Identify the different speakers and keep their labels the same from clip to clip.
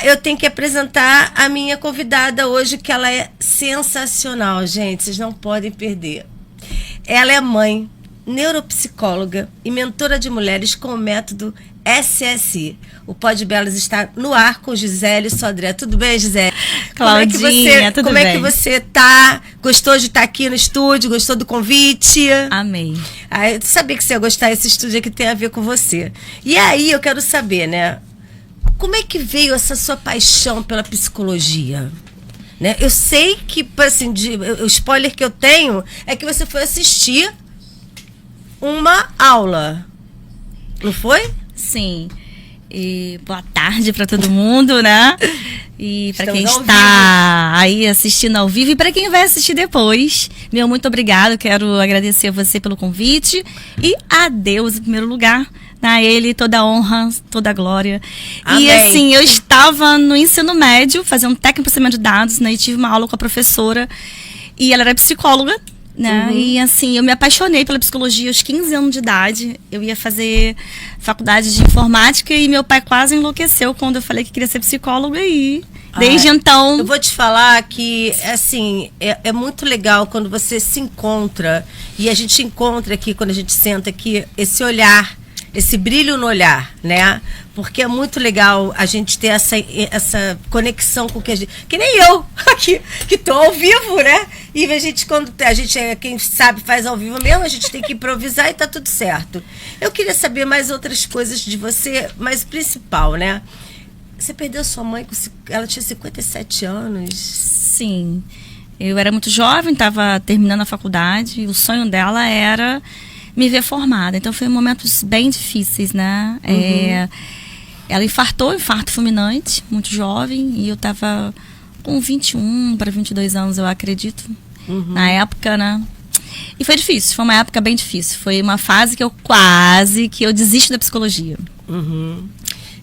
Speaker 1: eu tenho que apresentar a minha convidada hoje, que ela é sensacional, gente. Vocês não podem perder. Ela é mãe, neuropsicóloga e mentora de mulheres com o método SSI. O Pod Belas está no ar com Gisele Sodré. Tudo bem, Gisele?
Speaker 2: Claudinha, tudo bem?
Speaker 1: Como é que você tá? Gostou de estar aqui no estúdio? Gostou do convite?
Speaker 2: Amei.
Speaker 1: Eu sabia que você ia gostar desse estúdio que tem a ver com você. E aí, eu quero saber, né? Como é que veio essa sua paixão pela psicologia? Né? Eu sei que, assim, o spoiler que eu tenho é que você foi assistir uma aula. Não foi?
Speaker 2: Sim. E boa tarde para todo mundo, né? E para quem está aí assistindo ao vivo e para quem vai assistir depois, meu muito obrigado. Quero agradecer a você pelo convite e a Deus em primeiro lugar. A Ele toda a honra, toda a glória. Amém. E assim, eu estava no ensino médio, fazendo técnico em processamento de dados, né? E tive uma aula com a professora e ela era psicóloga, né? E assim, eu me apaixonei pela psicologia aos 15 anos de idade. Eu ia fazer faculdade de informática e meu pai quase enlouqueceu quando eu falei que queria ser psicóloga e desde então...
Speaker 1: Eu vou te falar que, assim, é muito legal quando você se encontra e a gente encontra aqui, quando a gente senta aqui, esse olhar, esse brilho no olhar, né? Porque é muito legal a gente ter essa conexão com o que a gente... Que nem eu, aqui, que tô ao vivo, né? E a gente, quando a gente, quem sabe, faz ao vivo mesmo, a gente tem que improvisar e tá tudo certo. Eu queria saber mais outras coisas de você, mas o principal, né? Você perdeu sua mãe, ela tinha 57 anos.
Speaker 2: Sim. Eu era muito jovem, estava terminando a faculdade, o sonho dela era me ver formada. Então, foi momentos bem difíceis, né? Ela infartou, infarto fulminante, muito jovem, e eu estava com 21 para 22 anos, eu acredito, na época, né? E foi difícil, foi uma época bem difícil. Foi uma fase que eu desisto da psicologia.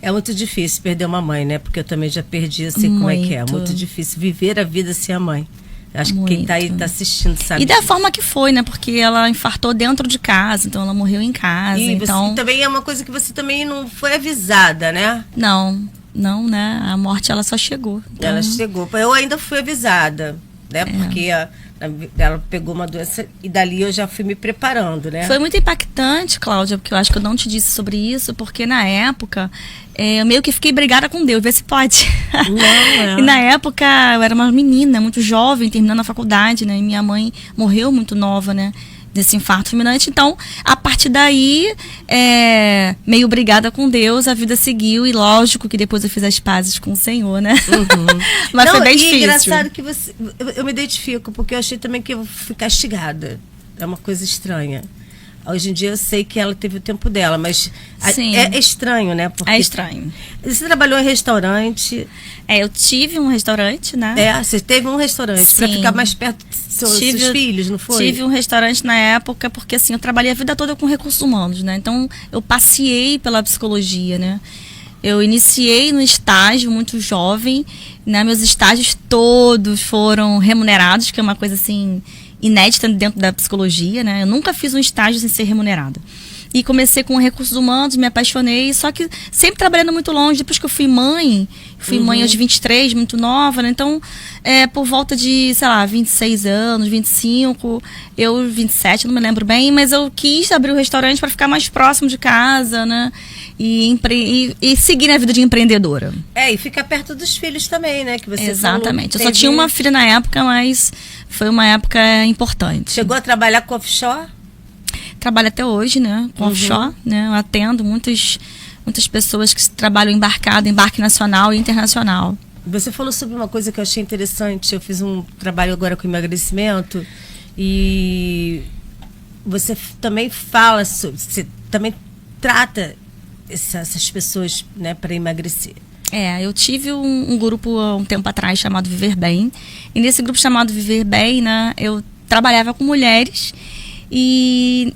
Speaker 1: É muito difícil perder uma mãe, né? Porque eu também já perdi, assim, como é que é. Muito difícil viver a vida sem a mãe. Acho que quem tá aí tá assistindo sabe.
Speaker 2: E da forma que foi, né? Porque ela infartou dentro de casa, então ela morreu em casa.
Speaker 1: E
Speaker 2: então
Speaker 1: também é uma coisa que você também não foi avisada, né?
Speaker 2: Não, né? A morte, ela só chegou. Então...
Speaker 1: Ela chegou. Eu ainda fui avisada, né? Porque ela pegou uma doença e dali eu já fui me preparando, né?
Speaker 2: Foi muito impactante, Cláudia, porque eu acho que eu não te disse sobre isso, porque na época eu meio que fiquei brigada com Deus, ver se pode. E na época eu era uma menina muito jovem, terminando a faculdade, né? E minha mãe morreu muito nova, né? Desse infarto fulminante. Então, a partir daí, meio brigada com Deus, a vida seguiu. E lógico que depois eu fiz as pazes com o Senhor, né? Mas foi bem difícil.
Speaker 1: É engraçado que eu me identifico, porque eu achei também que eu fui castigada. É uma coisa estranha. Hoje em dia eu sei que ela teve o tempo dela, mas é estranho, né? Porque
Speaker 2: é estranho.
Speaker 1: Você trabalhou em restaurante?
Speaker 2: Eu tive um restaurante, né?
Speaker 1: Você teve um restaurante para ficar mais perto dos seus filhos, não foi?
Speaker 2: Tive um restaurante na época, porque assim, eu trabalhei a vida toda com recursos humanos, né? Então, eu passei pela psicologia, né? Eu iniciei no estágio muito jovem, né? Meus estágios todos foram remunerados, que é uma coisa assim... inédita dentro da psicologia, né? Eu nunca fiz um estágio sem ser remunerada. E comecei com recursos humanos, me apaixonei, só que sempre trabalhando muito longe. Depois que eu fui mãe aos 23, muito nova, né? Então, por volta de, 26 anos, 25, 27, não me lembro bem, mas eu quis abrir o restaurante para ficar mais próximo de casa, né? E seguir na vida de empreendedora.
Speaker 1: E ficar perto dos filhos também, né? Que você
Speaker 2: Exatamente. Eu só tinha uma filha na época, mas foi uma época importante.
Speaker 1: Chegou a trabalhar com offshore?
Speaker 2: Trabalho até hoje, né? Com offshore, né? Eu atendo muitas pessoas que trabalham embarque nacional e internacional.
Speaker 1: Você falou sobre uma coisa que eu achei interessante. Eu fiz um trabalho agora com emagrecimento e você também fala, você também trata essas pessoas, né, para emagrecer.
Speaker 2: Eu tive um grupo há um tempo atrás chamado Viver Bem. E nesse grupo chamado Viver Bem, né, eu trabalhava com mulheres e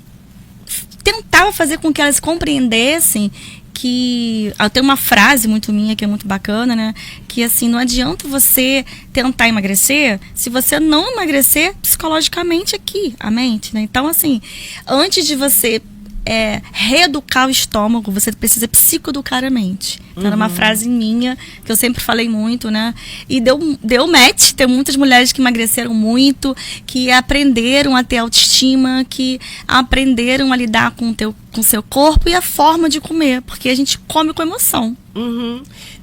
Speaker 2: tentava fazer com que elas compreendessem que... Tem uma frase muito minha que é muito bacana, né? Que assim, não adianta você tentar emagrecer se você não emagrecer psicologicamente aqui, a mente, né? Então, assim, antes de você reeducar o estômago, você precisa psicoeducar a mente. Então, era uma frase minha, que eu sempre falei muito, né? E deu match, tem muitas mulheres que emagreceram muito, que aprenderam a ter autoestima, que aprenderam a lidar com o seu corpo e a forma de comer, porque a gente come com emoção.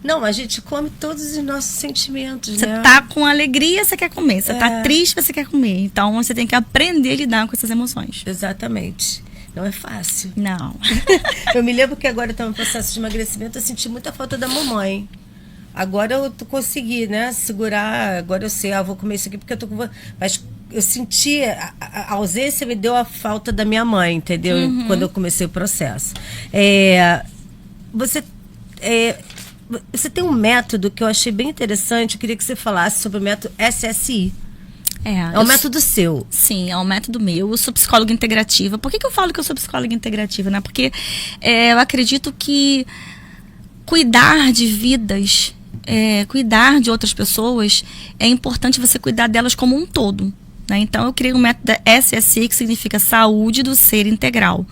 Speaker 1: Não, a gente come todos os nossos sentimentos,
Speaker 2: Você
Speaker 1: né?
Speaker 2: tá com alegria, você quer comer. Você tá triste, você quer comer. Então, você tem que aprender a lidar com essas emoções.
Speaker 1: Exatamente. Não é fácil.
Speaker 2: Não.
Speaker 1: Eu me lembro que agora está no processo de emagrecimento, eu senti muita falta da mamãe. Agora eu consegui, né, segurar, agora eu sei, vou comer isso aqui porque eu tô com... Mas eu senti, a ausência me deu a falta da minha mãe, entendeu? Quando eu comecei o processo. Você tem um método que eu achei bem interessante, eu queria que você falasse sobre o método SSI. É um método seu.
Speaker 2: Sim, é um método meu. Eu sou psicóloga integrativa. Por que eu falo que eu sou psicóloga integrativa, né? Porque eu acredito que cuidar de vidas, cuidar de outras pessoas, é importante você cuidar delas como um todo, né? Então, eu criei um método SSI, que significa Saúde do Ser Integral.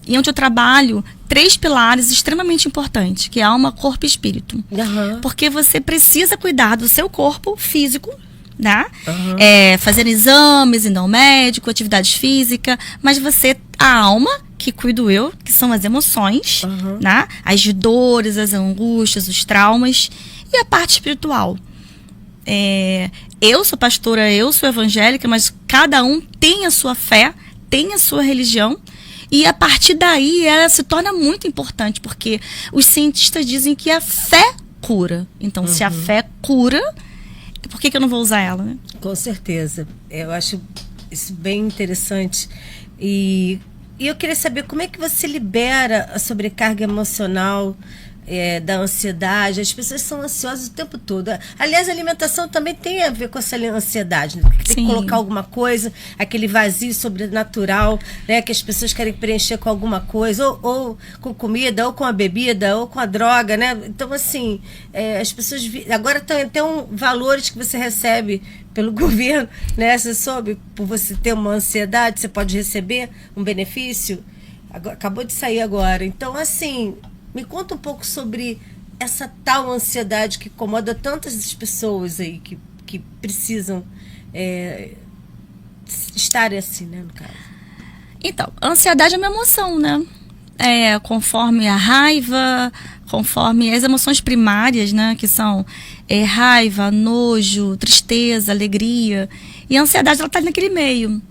Speaker 2: E onde eu trabalho 3 pilares extremamente importantes, que é alma, corpo e espírito. Porque você precisa cuidar do seu corpo físico, né? Fazer exames, indo ao médico, atividades físicas, mas a alma, que cuido eu, que são as emoções, né? As dores, as angústias, os traumas, e a parte espiritual. Eu sou pastora, eu sou evangélica, mas cada um tem a sua fé, tem a sua religião, e a partir daí ela se torna muito importante, porque os cientistas dizem que a fé cura. Então, se a fé cura, por que eu não vou usar ela, né?
Speaker 1: Com certeza. Eu acho isso bem interessante. E eu queria saber como é que você libera a sobrecarga emocional, da ansiedade. As pessoas são ansiosas o tempo todo. Aliás, a alimentação também tem a ver com essa ansiedade, né? Porque tem que colocar alguma coisa, aquele vazio sobrenatural, né? Que as pessoas querem preencher com alguma coisa, ou com comida, ou com a bebida, ou com a droga, né? Então, assim, as pessoas... Agora tem valores que você recebe pelo governo, né? Você soube, por você ter uma ansiedade, você pode receber um benefício. Acabou de sair agora. Então, assim... Me conta um pouco sobre essa tal ansiedade que incomoda tantas pessoas aí que precisam estar assim, né, no caso.
Speaker 2: Então, a ansiedade é uma emoção, né? Conforme a raiva, conforme as emoções primárias, né? Que são raiva, nojo, tristeza, alegria. E a ansiedade, ela tá naquele meio.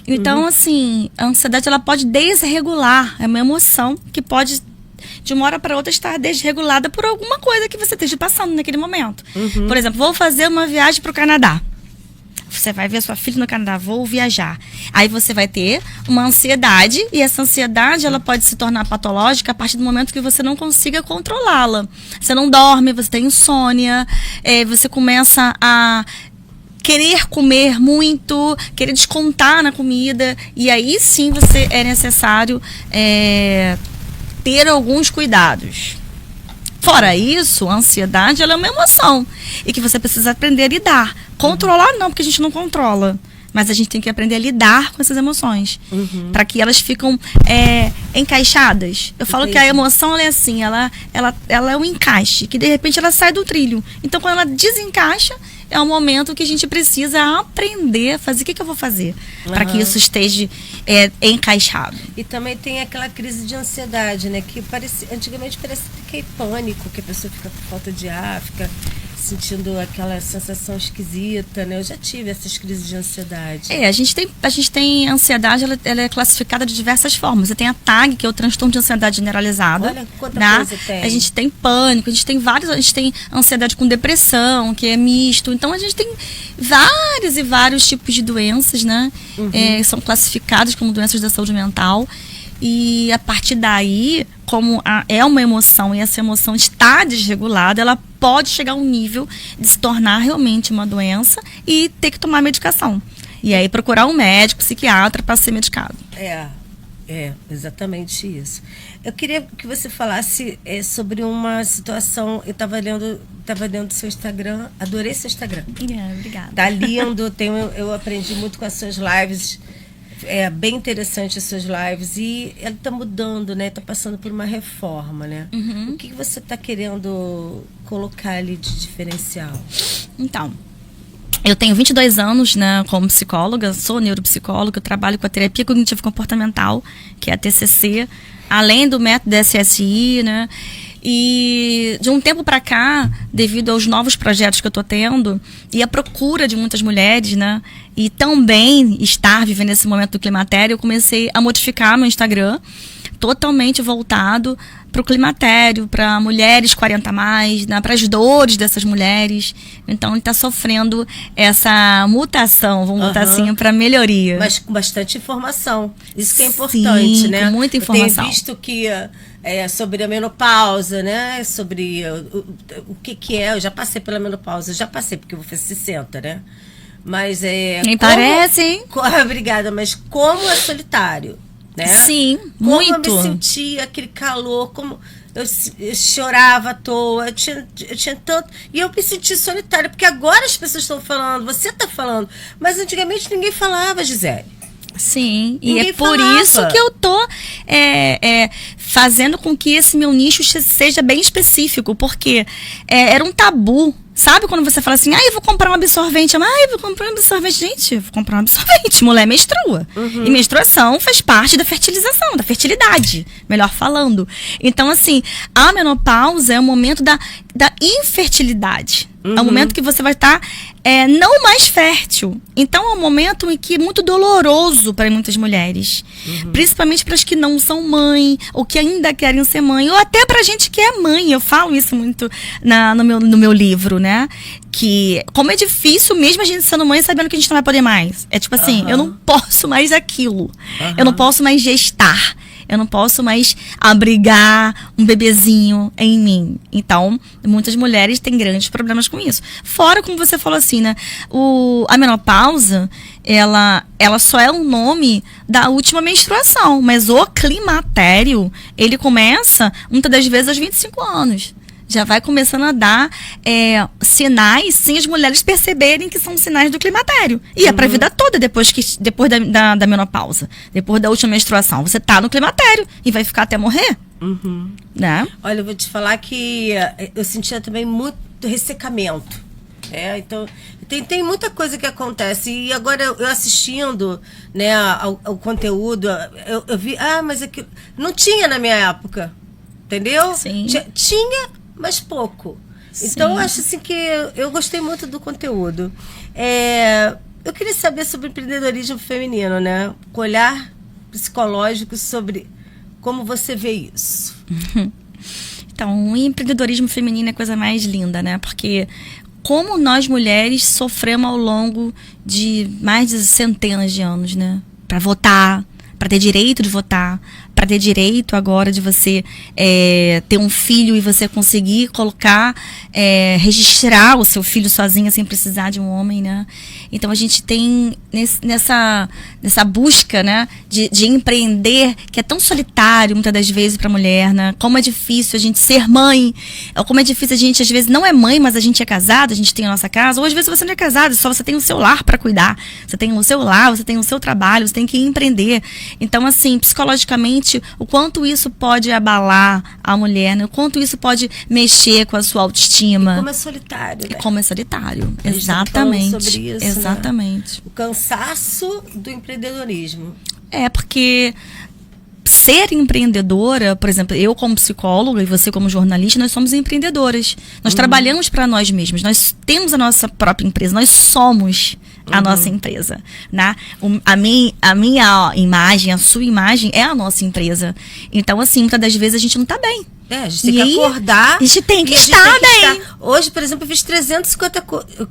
Speaker 2: Então, assim, a ansiedade, ela pode desregular. É uma emoção que pode... de uma hora para outra estar desregulada por alguma coisa que você esteja passando naquele momento. Por exemplo, vou fazer uma viagem para o Canadá. Você vai ver sua filha no Canadá, vou viajar. Aí você vai ter uma ansiedade, e essa ansiedade, ela pode se tornar patológica a partir do momento que você não consiga controlá-la. Você não dorme, você tem insônia, você começa a querer comer muito, querer descontar na comida, e aí sim é necessário ter alguns cuidados. Fora isso, a ansiedade, ela é uma emoção e que você precisa aprender a lidar. Controlar não, porque a gente não controla, mas a gente tem que aprender a lidar com essas emoções, para que elas ficam encaixadas. Eu falo que a emoção, ela é assim, ela é um encaixe, que de repente ela sai do trilho. Então, quando ela desencaixa, é um momento que a gente precisa aprender a fazer. O que eu vou fazer para que isso esteja encaixado?
Speaker 1: E também tem aquela crise de ansiedade, né? Que antigamente parecia que é pânico, que a pessoa fica com falta de ar, fica sentindo aquela sensação esquisita, né? Eu já tive essas crises de ansiedade.
Speaker 2: A gente tem ansiedade, ela é classificada de diversas formas. Você tem a TAG, que é o transtorno de ansiedade generalizada.
Speaker 1: Olha quanta coisa tem.
Speaker 2: A gente tem pânico, a gente tem ansiedade com depressão, que é misto. Então, a gente tem vários e vários tipos de doenças, né? São classificadas como doenças da saúde mental. E a partir daí, como é uma emoção e essa emoção está desregulada, ela pode chegar a um nível de se tornar realmente uma doença e ter que tomar medicação. E aí procurar um médico, psiquiatra para ser medicado.
Speaker 1: Exatamente isso. Eu queria que você falasse sobre uma situação. Eu estava lendo o seu Instagram, adorei seu Instagram.
Speaker 2: Obrigada.
Speaker 1: Tá lindo, eu aprendi muito com as suas lives. É bem interessante as suas lives e ela está mudando, né? Está passando por uma reforma, né? O que você está querendo colocar ali de diferencial?
Speaker 2: Então, eu tenho 22 anos, né, como psicóloga, sou neuropsicóloga, eu trabalho com a terapia cognitivo-comportamental, que é a TCC, além do método SSI, né? E de um tempo para cá, devido aos novos projetos que eu tô tendo e a procura de muitas mulheres, né, e também estar vivendo esse momento do climatério, eu comecei a modificar meu Instagram, totalmente voltado para o climatério, para mulheres 40 a mais, né, para as dores dessas mulheres. Então ele está sofrendo essa mutação, vamos botar assim, para melhoria.
Speaker 1: Mas com bastante informação. Isso que é importante,
Speaker 2: sim,
Speaker 1: né?
Speaker 2: Com muita informação.
Speaker 1: Eu tenho visto que sobre a menopausa, né? Sobre o que é. Eu já passei pela menopausa, já passei porque eu vou fazer 60, né? Mas
Speaker 2: Nem parece, hein?
Speaker 1: Obrigada, mas como é solitário. Né?
Speaker 2: Sim,
Speaker 1: como
Speaker 2: muito.
Speaker 1: Eu me sentia aquele calor, como eu chorava à toa, eu tinha tanto. E eu me senti solitária, porque agora as pessoas estão falando, você está falando, mas antigamente ninguém falava, Gisele.
Speaker 2: Sim,
Speaker 1: ninguém
Speaker 2: e é por
Speaker 1: falava.
Speaker 2: isso que eu tô fazendo com que esse meu nicho seja bem específico, porque era um tabu. Sabe quando você fala assim, eu vou comprar um absorvente? Eu vou comprar um absorvente. Gente, eu vou comprar um absorvente. Mulher menstrua. E menstruação faz parte da fertilização, da fertilidade, melhor falando. Então, assim, a menopausa é o momento da infertilidade. É o momento que você vai estar não mais fértil. Então, é um momento em que é muito doloroso para muitas mulheres. Principalmente para as que não são mãe, ou que ainda querem ser mãe, ou até para a gente que é mãe. Eu falo isso muito no meu livro, né? Que como é difícil mesmo a gente sendo mãe sabendo que a gente não vai poder mais. É tipo assim, eu não posso mais aquilo. Eu não posso mais gestar. Eu não posso mais abrigar um bebezinho em mim. Então, muitas mulheres têm grandes problemas com isso. Fora, como você falou assim, né? A menopausa, ela só é um nome da última menstruação. Mas o climatério, ele começa, muitas das vezes, aos 25 anos. Já vai começando a dar sinais sem as mulheres perceberem que são sinais do climatério. E é pra vida toda, depois da menopausa. Depois da última menstruação. Você tá no climatério e vai ficar até morrer. Né?
Speaker 1: Olha, eu vou te falar que eu sentia também muito ressecamento. Então, tem muita coisa que acontece. E agora eu assistindo, né, ao conteúdo, eu vi, mas aquilo não tinha na minha época. Entendeu?
Speaker 2: Sim.
Speaker 1: Tinha, mas pouco. Então, eu acho assim que eu gostei muito do conteúdo. Eu queria saber sobre empreendedorismo feminino, né? O olhar psicológico sobre como você vê isso.
Speaker 2: Então, o empreendedorismo feminino é a coisa mais linda, né? Porque como nós mulheres sofremos ao longo de mais de centenas de anos, né? Para votar, para ter direito de votar, para ter direito agora de você ter um filho e você conseguir colocar, registrar o seu filho sozinha sem precisar de um homem, né? Então a gente tem nessa busca, né, de empreender, que é tão solitário muitas das vezes para a mulher, né? Como é difícil a gente ser mãe, como é difícil a gente às vezes não é mãe, mas a gente é casada, a gente tem a nossa casa, ou às vezes você não é casada, só você tem o seu lar para cuidar, você tem o seu lar, você tem o seu trabalho, você tem que empreender. Então assim, psicologicamente, o quanto isso pode abalar a mulher, né? O quanto isso pode mexer com a sua autoestima.
Speaker 1: E como é solitário, né?
Speaker 2: E como é solitário,
Speaker 1: a gente
Speaker 2: exatamente.
Speaker 1: Tá sobre isso,
Speaker 2: exatamente.
Speaker 1: Né? O cansaço do empreendedorismo.
Speaker 2: Porque ser empreendedora, por exemplo, eu como psicóloga e você como jornalista, nós somos empreendedoras. Nós trabalhamos para nós mesmos, nós temos a nossa própria empresa, nós somos a nossa empresa, né? A minha imagem, a sua imagem é a nossa empresa. Então, assim, muitas das vezes a gente não tá bem.
Speaker 1: A gente tem que acordar.
Speaker 2: A gente tem que estar bem.
Speaker 1: Hoje, por exemplo, eu fiz 350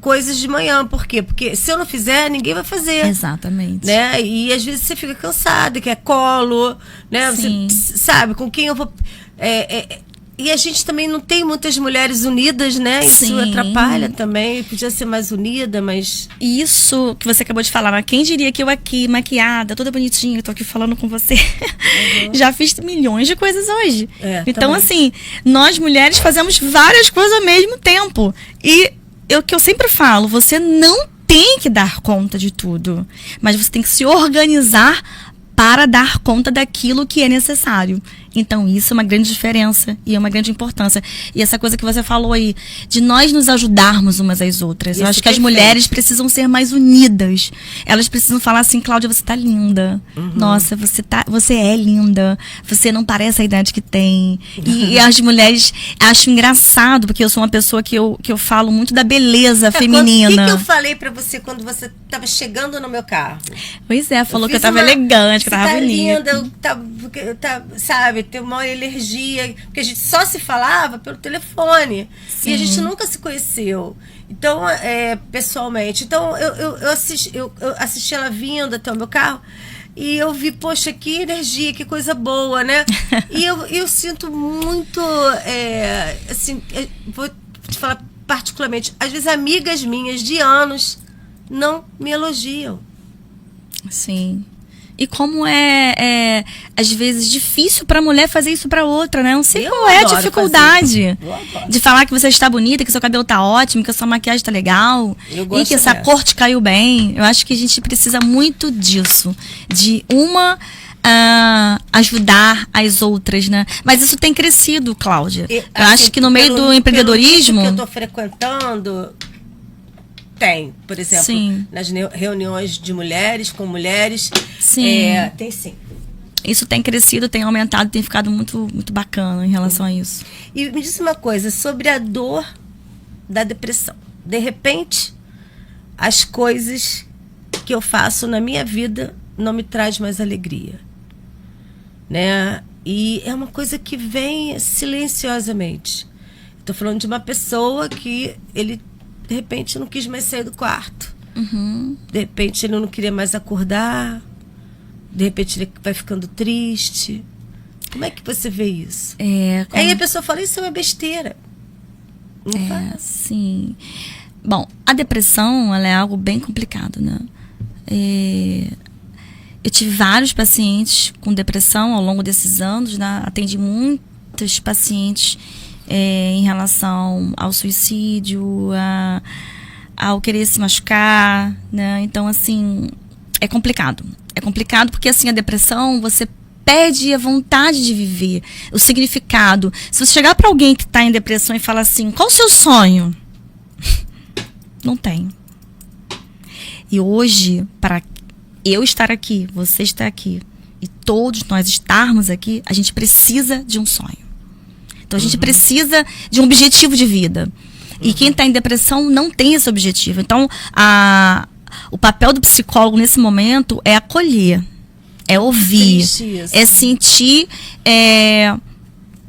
Speaker 1: coisas de manhã. Por quê? Porque se eu não fizer, ninguém vai fazer.
Speaker 2: Exatamente.
Speaker 1: Né? E às vezes você fica cansada, quer colo, né?
Speaker 2: Sim.
Speaker 1: Você sabe com quem eu vou... E a gente também não tem muitas mulheres unidas, né? Isso
Speaker 2: Sim.
Speaker 1: atrapalha também. Podia ser mais unida, mas...
Speaker 2: Isso que você acabou de falar, mas quem diria que eu aqui, maquiada, toda bonitinha, tô aqui falando com você. Já fiz milhões de coisas hoje. Então,
Speaker 1: também.
Speaker 2: assim, nós mulheres fazemos várias coisas ao mesmo tempo. E o que eu sempre falo, você não tem que dar conta de tudo, mas você tem que se organizar para dar conta daquilo que é necessário. Então, isso é uma grande diferença e é uma grande importância. E essa coisa que você falou aí, de nós nos ajudarmos umas às outras. Eu acho que as mulheres precisam ser mais unidas. Elas precisam falar assim: Cláudia, você tá linda. Nossa, você é linda. Você não parece a idade que tem. E as mulheres, acho engraçado, porque eu sou uma pessoa que eu falo muito da beleza feminina.
Speaker 1: O que eu falei pra você quando você tava chegando no meu carro?
Speaker 2: Pois é, falou que eu tava elegante, que eu tava bonita.
Speaker 1: Linda, sabe? Ter uma energia, porque a gente só se falava pelo telefone. Sim. E a gente nunca se conheceu. Então, pessoalmente. Então, eu assisti ela vindo até o meu carro e eu vi, poxa, que energia, que coisa boa, né? E eu sinto muito, assim, vou te falar particularmente, às vezes amigas minhas de anos não me elogiam.
Speaker 2: Sim. E como às vezes, difícil para a mulher fazer isso para outra, né? Não sei qual é a dificuldade de falar que você está bonita, que seu cabelo tá ótimo, que a sua maquiagem tá legal e que essa cor te caiu bem. Eu acho que a gente precisa muito disso, de ajudar as outras, né? Mas isso tem crescido, Cláudia. Eu acho que no meio do empreendedorismo...
Speaker 1: que eu tô frequentando... Tem, por exemplo, sim, nas reuniões de mulheres, com mulheres.
Speaker 2: Sim.
Speaker 1: Tem sim.
Speaker 2: Isso tem crescido, tem aumentado, tem ficado muito, muito bacana em relação a isso.
Speaker 1: E me disse uma coisa sobre a dor da depressão. De repente, as coisas que eu faço na minha vida não me traz mais alegria, né? E é uma coisa que vem silenciosamente. Estou falando de uma pessoa que de repente não quis mais sair do quarto. De repente ele não queria mais acordar. De repente ele vai ficando triste. Como é que você vê isso? Aí a pessoa fala, isso é uma besteira. Não faz.
Speaker 2: Sim. Bom, a depressão, ela é algo bem complicado, né? Eu tive vários pacientes com depressão ao longo desses anos, né? Atendi muitos pacientes em relação ao suicídio, ao querer se machucar, né? Então, assim, é complicado. É complicado porque, assim, a depressão, você perde a vontade de viver, o significado. Se você chegar para alguém que está em depressão e falar assim, qual o seu sonho? Não tem. E hoje, para eu estar aqui, você estar aqui, e todos nós estarmos aqui, a gente precisa de um sonho. Então, a gente precisa de um objetivo de vida. E quem está em depressão não tem esse objetivo. Então, o papel do psicólogo nesse momento é acolher, é ouvir, é sentir,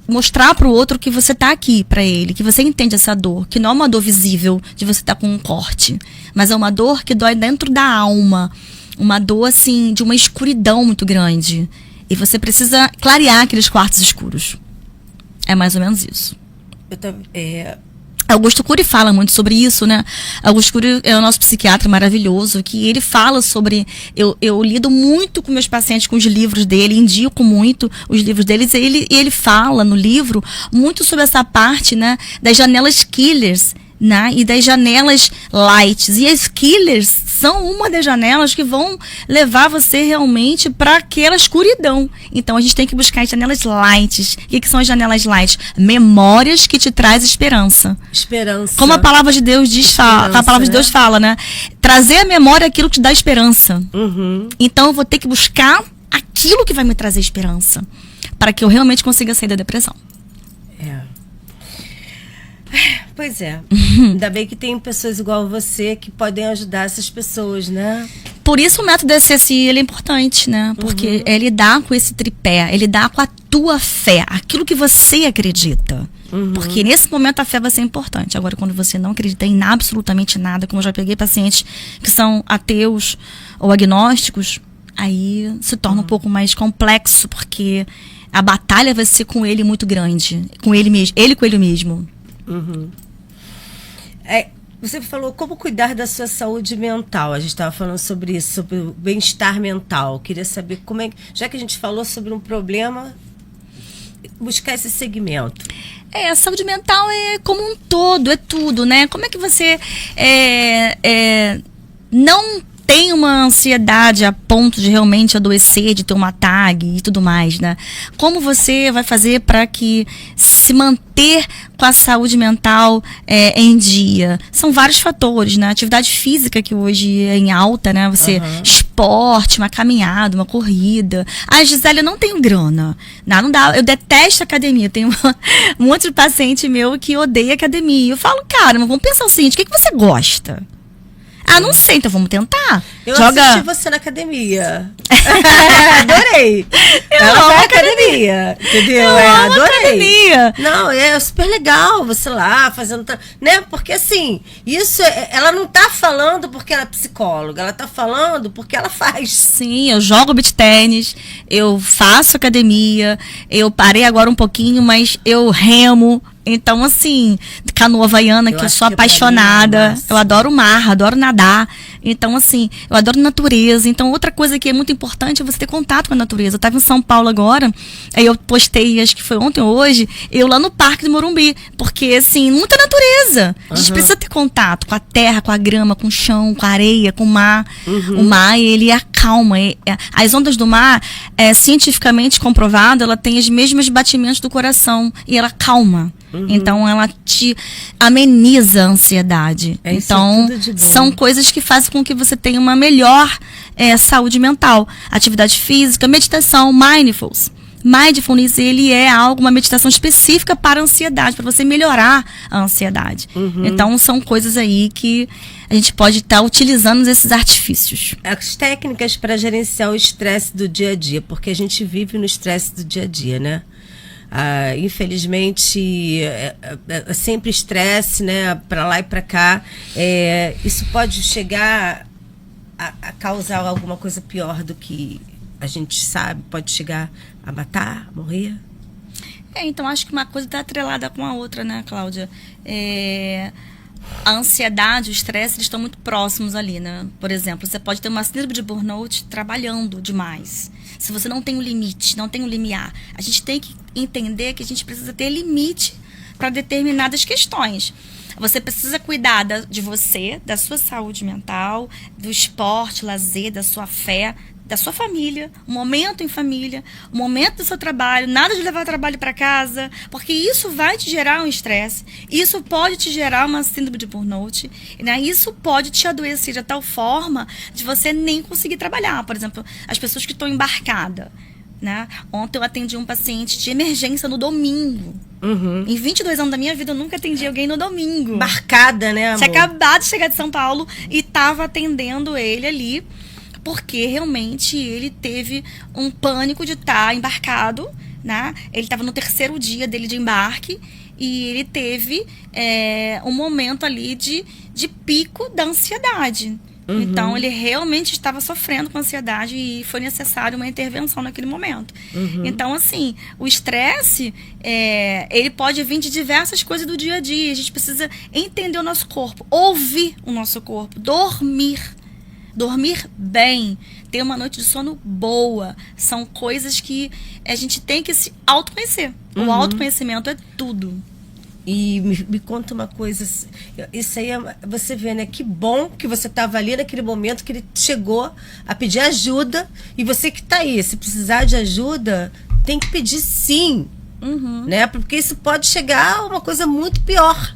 Speaker 2: mostrar para o outro que você está aqui para ele, que você entende essa dor, que não é uma dor visível de você estar com um corte, mas é uma dor que dói dentro da alma, uma dor, assim, de uma escuridão muito grande. E você precisa clarear aqueles quartos escuros. É mais ou menos isso. Augusto Cury fala muito sobre isso, né? Augusto Cury é o nosso psiquiatra maravilhoso, que ele fala sobre... Eu lido muito com meus pacientes com os livros dele, indico muito os livros deles, e ele fala no livro muito sobre essa parte, né, das janelas killers, né, e das janelas lights. E as killers são uma das janelas que vão levar você realmente para aquela escuridão. Então a gente tem que buscar as janelas lights. O que são as janelas lights? Memórias que te traz esperança.
Speaker 1: Esperança.
Speaker 2: Como a palavra de Deus diz, a palavra de Deus fala, né? Trazer à memória aquilo que te dá esperança. Então eu vou ter que buscar aquilo que vai me trazer esperança, para que eu realmente consiga sair da depressão.
Speaker 1: Pois é. Ainda bem que tem pessoas igual você que podem ajudar essas pessoas, né?
Speaker 2: Por isso o método SSI, ele é importante, né? Porque é lidar com esse tripé, é lidar com a tua fé, aquilo que você acredita. Porque nesse momento a fé vai ser importante. Agora, quando você não acredita em absolutamente nada, como eu já peguei pacientes que são ateus ou agnósticos, aí se torna um pouco mais complexo, porque a batalha vai ser com ele muito grande. Com ele mesmo, ele com ele mesmo.
Speaker 1: Você falou como cuidar da sua saúde mental. A gente estava falando sobre isso, sobre o bem-estar mental. Queria saber como é que, já que a gente falou sobre um problema, buscar esse segmento.
Speaker 2: A saúde mental é como um todo, é tudo, né? Como é que você não tem uma ansiedade a ponto de realmente adoecer, de ter uma tag e tudo mais, né? Como você vai fazer para que se manter com a saúde mental em dia? São vários fatores, né? Atividade física, que hoje é em alta, né? Você, esporte, uma caminhada, uma corrida. Ah, Gisele, eu não tenho grana. Não dá. Eu detesto academia. Eu tenho um monte de paciente meu que odeia academia. Eu falo, cara, mas vamos pensar o seguinte, o que você gosta? Ah, não sei, então vamos tentar.
Speaker 1: Eu assisti você na academia. Adorei. Ela vai à academia, entendeu?
Speaker 2: Eu amo
Speaker 1: adorei.
Speaker 2: Academia.
Speaker 1: Não, é super legal você lá fazendo, né? Porque assim, isso ela não tá falando porque ela é psicóloga, ela tá falando porque ela faz.
Speaker 2: Sim, eu jogo beach tênis, eu faço academia, eu parei agora um pouquinho, mas eu remo. Então, assim, canoa havaiana, que eu sou apaixonada. Eu adoro o mar, adoro nadar. Então, assim, eu adoro natureza. Então, outra coisa que é muito importante é você ter contato com a natureza. Eu estava em São Paulo agora, aí eu postei, acho que foi ontem ou hoje, eu lá no Parque do Morumbi. Porque, assim, muita natureza. A gente precisa ter contato com a terra, com a grama, com o chão, com a areia, com o mar. O mar, ele acalma. As ondas do mar, cientificamente comprovado, ela tem os mesmos batimentos do coração. E ela calma. Então, ela te ameniza a ansiedade. Então, são coisas que fazem com que você tenha uma melhor saúde mental. Atividade física, meditação, mindfulness. Mindfulness, ele é uma meditação específica para a ansiedade, para você melhorar a ansiedade. Então, são coisas aí que a gente pode estar utilizando esses artifícios.
Speaker 1: As técnicas para gerenciar o estresse do dia a dia, porque a gente vive no estresse do dia a dia, né? Infelizmente é sempre estresse, né, para lá e para cá. Isso pode chegar a causar alguma coisa pior do que a gente sabe, pode chegar a matar, morrer.
Speaker 2: Então acho que uma coisa está atrelada com a outra, né, Cláudia? A ansiedade, o estresse, eles estão muito próximos ali, né? Por exemplo, você pode ter uma síndrome de burnout trabalhando demais. Se você não tem um limite, não tem um limiar. A gente tem que entender que a gente precisa ter limite para determinadas questões. Você precisa cuidar de você, da sua saúde mental, do esporte, lazer, da sua fé, da sua família, um momento em família, um momento do seu trabalho, nada de levar o trabalho para casa, porque isso vai te gerar um estresse, isso pode te gerar uma síndrome de burnout, né? Isso pode te adoecer de tal forma de você nem conseguir trabalhar. Por exemplo, as pessoas que estão embarcadas, né? Ontem eu atendi um paciente de emergência no domingo. Em 22 anos da minha vida, eu nunca atendi alguém no domingo.
Speaker 1: Embarcada, né, amor?
Speaker 2: Tinha acabado de chegar de São Paulo e estava atendendo ele ali, porque realmente ele teve um pânico de estar embarcado, né? Ele estava no 3º dia dele de embarque e ele teve um momento ali de pico da ansiedade. Então, ele realmente estava sofrendo com ansiedade e foi necessário uma intervenção naquele momento. Então, assim, o estresse, ele pode vir de diversas coisas do dia a dia. A gente precisa entender o nosso corpo, ouvir o nosso corpo, dormir bem, ter uma noite de sono boa. São coisas que a gente tem que se autoconhecer. O autoconhecimento é tudo.
Speaker 1: E me conta uma coisa, isso aí você vê, né? Que bom que você estava ali naquele momento que ele chegou a pedir ajuda, e você que está aí, se precisar de ajuda, tem que pedir sim, né? Porque isso pode chegar a uma coisa muito pior,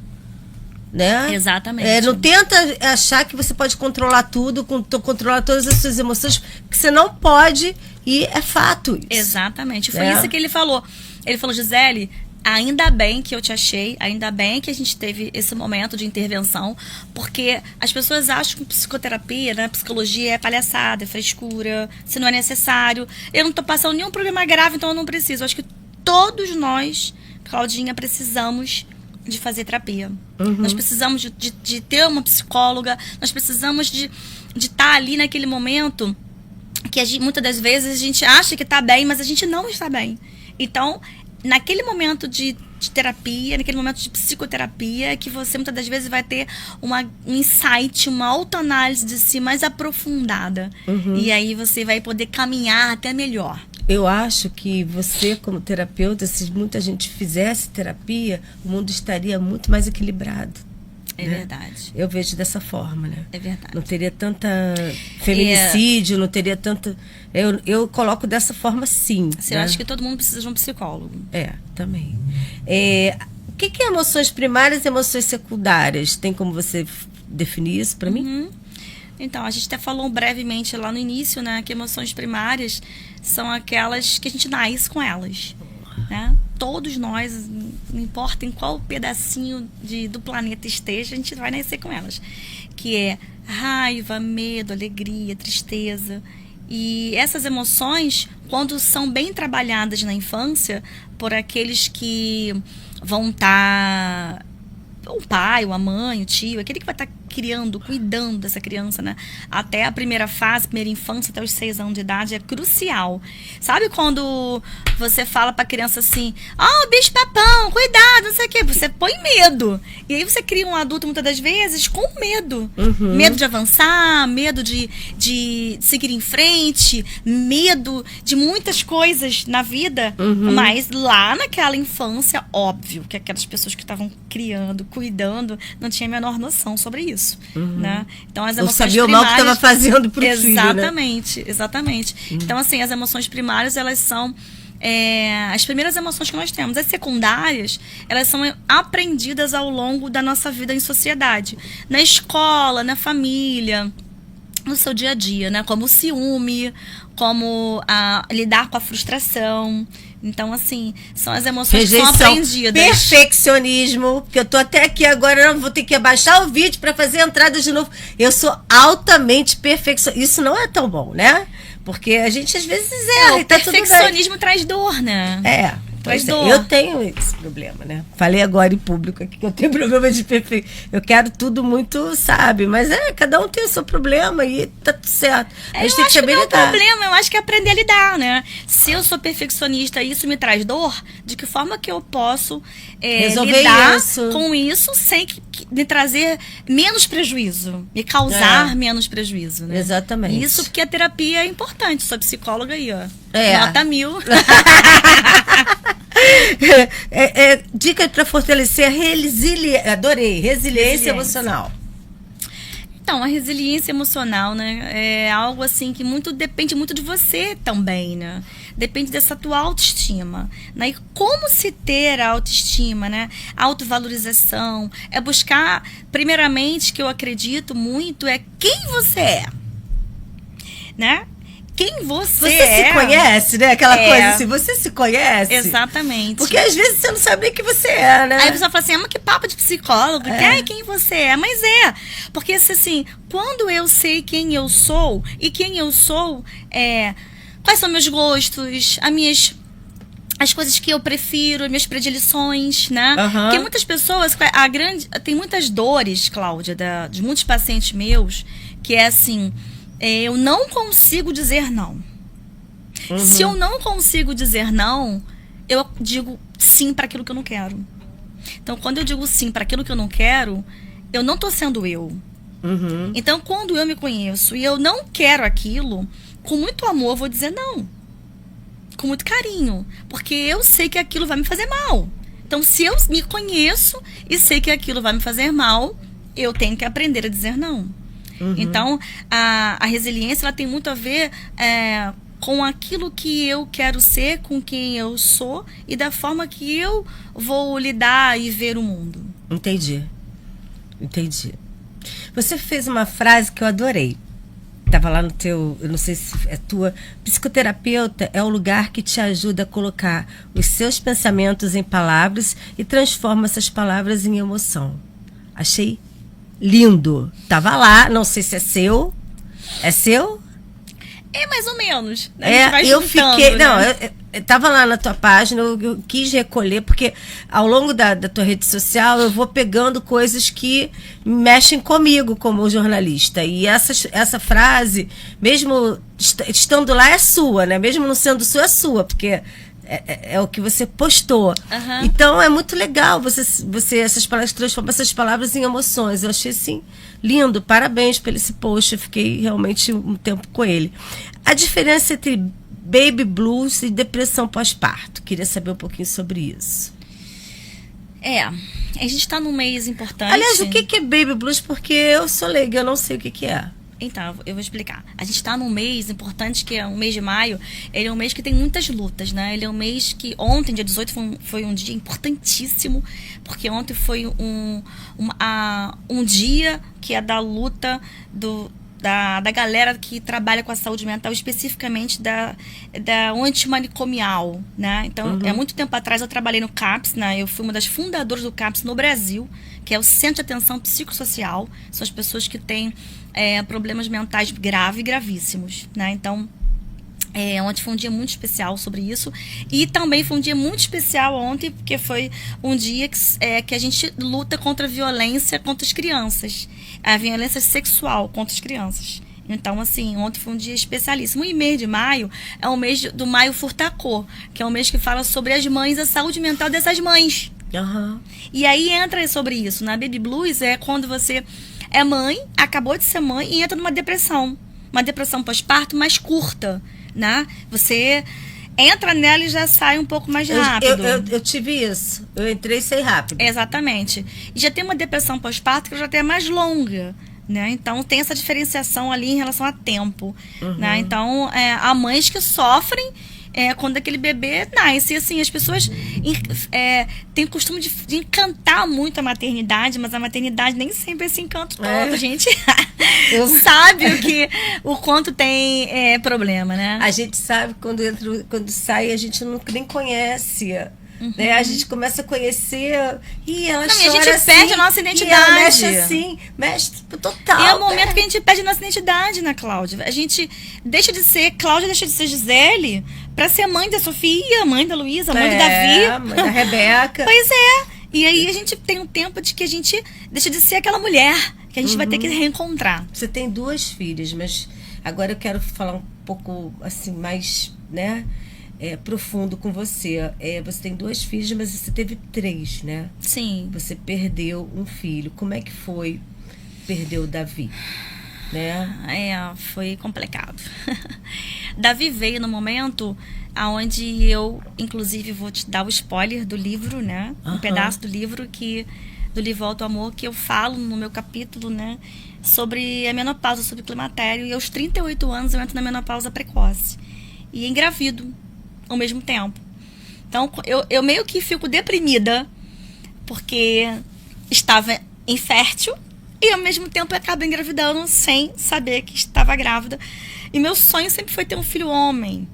Speaker 1: né?
Speaker 2: Exatamente.
Speaker 1: Não tenta achar que você pode controlar tudo, controlar todas as suas emoções, que você não pode, e é fato isso.
Speaker 2: Exatamente, foi isso que ele falou. Ele falou: Gisele, ainda bem que eu te achei, ainda bem que a gente teve esse momento de intervenção, porque as pessoas acham que psicoterapia, né, psicologia é palhaçada, é frescura, se não é necessário. Eu não estou passando nenhum problema grave, então eu não preciso. Eu acho que todos nós, Claudinha, precisamos de fazer terapia. Nós precisamos de ter uma psicóloga, nós precisamos de estar ali naquele momento que muitas das vezes a gente acha que está bem, mas a gente não está bem. Então, naquele momento de terapia, naquele momento de psicoterapia, é que você muitas das vezes vai ter um insight, uma autoanálise de si mais aprofundada. E aí você vai poder caminhar até melhor.
Speaker 1: Eu acho que você, como terapeuta, se muita gente fizesse terapia, o mundo estaria muito mais equilibrado.
Speaker 2: É verdade.
Speaker 1: Eu vejo dessa forma, né?
Speaker 2: É verdade.
Speaker 1: Não teria tanta feminicídio, não teria tanta... Eu coloco dessa forma, sim.
Speaker 2: Assim, eu acho que todo mundo precisa de um psicólogo.
Speaker 1: Também. O que é emoções primárias e emoções secundárias? Tem como você definir isso para mim?
Speaker 2: Então, a gente até falou brevemente lá no início, né? Que emoções primárias são aquelas que a gente nasce com elas, né? Todos nós, não importa em qual pedacinho do planeta esteja, a gente vai nascer com elas. Que é raiva, medo, alegria, tristeza. E essas emoções, quando são bem trabalhadas na infância, por aqueles que vão estar... o pai, ou a mãe, o tio, aquele que vai estar criando, cuidando dessa criança, né? Até a primeira fase, primeira infância, até os 6 anos de idade, é crucial. Sabe quando você fala pra criança assim, bicho-papão, cuidado, não sei o quê. Você põe medo. E aí você cria um adulto, muitas das vezes, com medo. Medo de avançar, medo de seguir em frente, medo de muitas coisas na vida. Mas lá naquela infância, óbvio que aquelas pessoas que estavam criando, cuidando, não tinham a menor noção sobre isso. Né? Então, as emoções
Speaker 1: sabia
Speaker 2: primárias,
Speaker 1: o mal que estava fazendo pro filho, né?
Speaker 2: Exatamente. Então, assim, as emoções primárias, elas são as primeiras emoções que nós temos. As secundárias, elas são aprendidas ao longo da nossa vida em sociedade. Na escola, na família, no seu dia a dia, né? Como o ciúme, como lidar com a frustração. Então, assim, são as emoções que são aprendidas.
Speaker 1: Perfeccionismo, que eu tô até aqui agora, vou ter que abaixar o vídeo para fazer a entrada de novo. Eu sou altamente perfeccionista. Isso não é tão bom, né? Porque a gente às vezes erra.
Speaker 2: O perfeccionismo traz dor, né? Traz dor.
Speaker 1: Eu tenho esse problema, né? Falei agora em público aqui que eu tenho problema de perfeição. Eu quero tudo muito, sabe? Mas cada um tem o seu problema e tá tudo certo. A gente tem que saber lidar.
Speaker 2: Não é um problema, eu acho que é aprender a lidar, né? Se eu sou perfeccionista e isso me traz dor, de que forma que eu posso lidar com isso sem que me trazer menos prejuízo, me causar menos prejuízo, né?
Speaker 1: Exatamente.
Speaker 2: Isso porque a terapia é importante. Sou psicóloga aí, ó. Nota 1000.
Speaker 1: Dica para fortalecer a resiliência emocional.
Speaker 2: Então, a resiliência emocional, né, é algo assim que depende muito de você também, né? Depende dessa tua autoestima, né? E como se ter a autoestima, né? Autovalorização é buscar, primeiramente, que eu acredito muito, é quem você é, né? Quem você é.
Speaker 1: Se conhece, né? Aquela coisa assim, você se conhece.
Speaker 2: Exatamente.
Speaker 1: Porque às vezes você não sabe nem quem você é, né?
Speaker 2: Aí a pessoa fala assim, mas que papo de psicólogo, quem você é? Mas porque assim, quando eu sei quem eu sou, e quem eu sou, quais são meus gostos, as coisas que eu prefiro, as minhas predileções, né? Porque muitas pessoas, tem muitas dores, Cláudia, de muitos pacientes meus, que é assim... eu não consigo dizer não. Se eu não consigo dizer não, eu digo sim para aquilo que eu não quero. Então, quando eu digo sim para aquilo que eu não quero, eu não estou sendo eu. Então, quando eu me conheço e eu não quero aquilo, com muito amor eu vou dizer não. Com muito carinho. Porque eu sei que aquilo vai me fazer mal. Então, se eu me conheço e sei que aquilo vai me fazer mal, eu tenho que aprender a dizer não. Então, a resiliência ela tem muito a ver com aquilo que eu quero ser, com quem eu sou e da forma que eu vou lidar e ver o mundo.
Speaker 1: Entendi. Você fez uma frase que eu adorei. Estava lá no teu, eu não sei se é tua, psicoterapeuta é o lugar que te ajuda a colocar os seus pensamentos em palavras e transforma essas palavras em emoção. Achei lindo. Tava lá, não sei se é seu. É seu?
Speaker 2: É mais ou menos. Né?
Speaker 1: Eu fiquei... Né? Não, eu tava lá na tua página, eu quis recolher, porque ao longo da tua rede social eu vou pegando coisas que mexem comigo como jornalista. E essa frase, mesmo estando lá, é sua, né? Mesmo não sendo sua, é sua, porque... É o que você postou. Então é muito legal você essas palavras, transforma essas palavras em emoções. Eu achei assim lindo, parabéns por esse post. Eu fiquei realmente um tempo com ele. A diferença entre baby blues e depressão pós-parto, queria saber um pouquinho sobre isso.
Speaker 2: A gente tá num mês importante.
Speaker 1: Aliás, o que é Baby Blues? Porque eu sou leiga, eu não sei o que é.
Speaker 2: Então, eu vou explicar. A gente está num mês importante, que é o mês de maio. Ele é um mês que tem muitas lutas, né? Ele é um mês que ontem, dia 18, foi um dia importantíssimo, porque ontem foi um dia que é da luta da galera que trabalha com a saúde mental, especificamente da antimanicomial, né? Então, há muito tempo atrás eu trabalhei no CAPS, né? Eu fui uma das fundadoras do CAPS no Brasil, que é o Centro de Atenção Psicossocial. São as pessoas que têm problemas mentais gravíssimos, né? Então, ontem foi um dia muito especial sobre isso. E também foi um dia muito especial ontem, porque foi um dia que a gente luta contra a violência contra as crianças. A violência sexual contra as crianças. Então, assim, ontem foi um dia especialíssimo. E mês de maio é o mês do Maio Furtacô, que é um mês que fala sobre as mães, a saúde mental dessas mães. E aí entra sobre isso. Na Baby Blues é quando você é mãe, acabou de ser mãe e entra numa depressão. Uma depressão pós-parto mais curta, né? Você entra nela e já sai um pouco mais rápido.
Speaker 1: Eu tive isso. Eu entrei e saí rápido.
Speaker 2: Exatamente. E já tem uma depressão pós-parto que já tem mais longa, né? Então tem essa diferenciação ali em relação a tempo, né? Então há mães que sofrem quando aquele bebê nasce. E assim, as pessoas têm o costume de encantar muito a maternidade, mas a maternidade nem sempre é esse encanto todo. A gente sabe o quanto tem problema, né?
Speaker 1: A gente sabe quando sai, a gente nem conhece. Né? A gente começa a conhecer e ela chora
Speaker 2: a gente
Speaker 1: assim,
Speaker 2: perde a nossa identidade.
Speaker 1: E ela mexe assim, mexe total.
Speaker 2: E é o momento que a gente perde a nossa identidade, né, Cláudia? A gente deixa de ser Cláudia, deixa de ser Gisele, pra ser mãe da Sofia, mãe da Luísa, mãe do Davi.
Speaker 1: Mãe da Rebeca.
Speaker 2: Pois é. E aí a gente tem um tempo de que a gente deixa de ser aquela mulher que a gente vai ter que reencontrar.
Speaker 1: Você tem 2 filhas, mas agora eu quero falar um pouco assim, mais, né? Profundo com você. Você tem 2 filhos, mas você teve 3, né?
Speaker 2: Sim.
Speaker 1: Você perdeu um filho. Como é que foi perder o Davi? Né?
Speaker 2: Foi complicado. Davi veio no momento onde eu, inclusive, vou te dar o spoiler do livro, né? Um pedaço do livro do livro Alto Amor, que eu falo no meu capítulo, né? Sobre a menopausa, sobre o climatério. E aos 38 anos eu entro na menopausa precoce. E engravido ao mesmo tempo. Então, eu meio que fico deprimida porque estava infértil e ao mesmo tempo eu acabo engravidando sem saber que estava grávida. E meu sonho sempre foi ter um filho homem.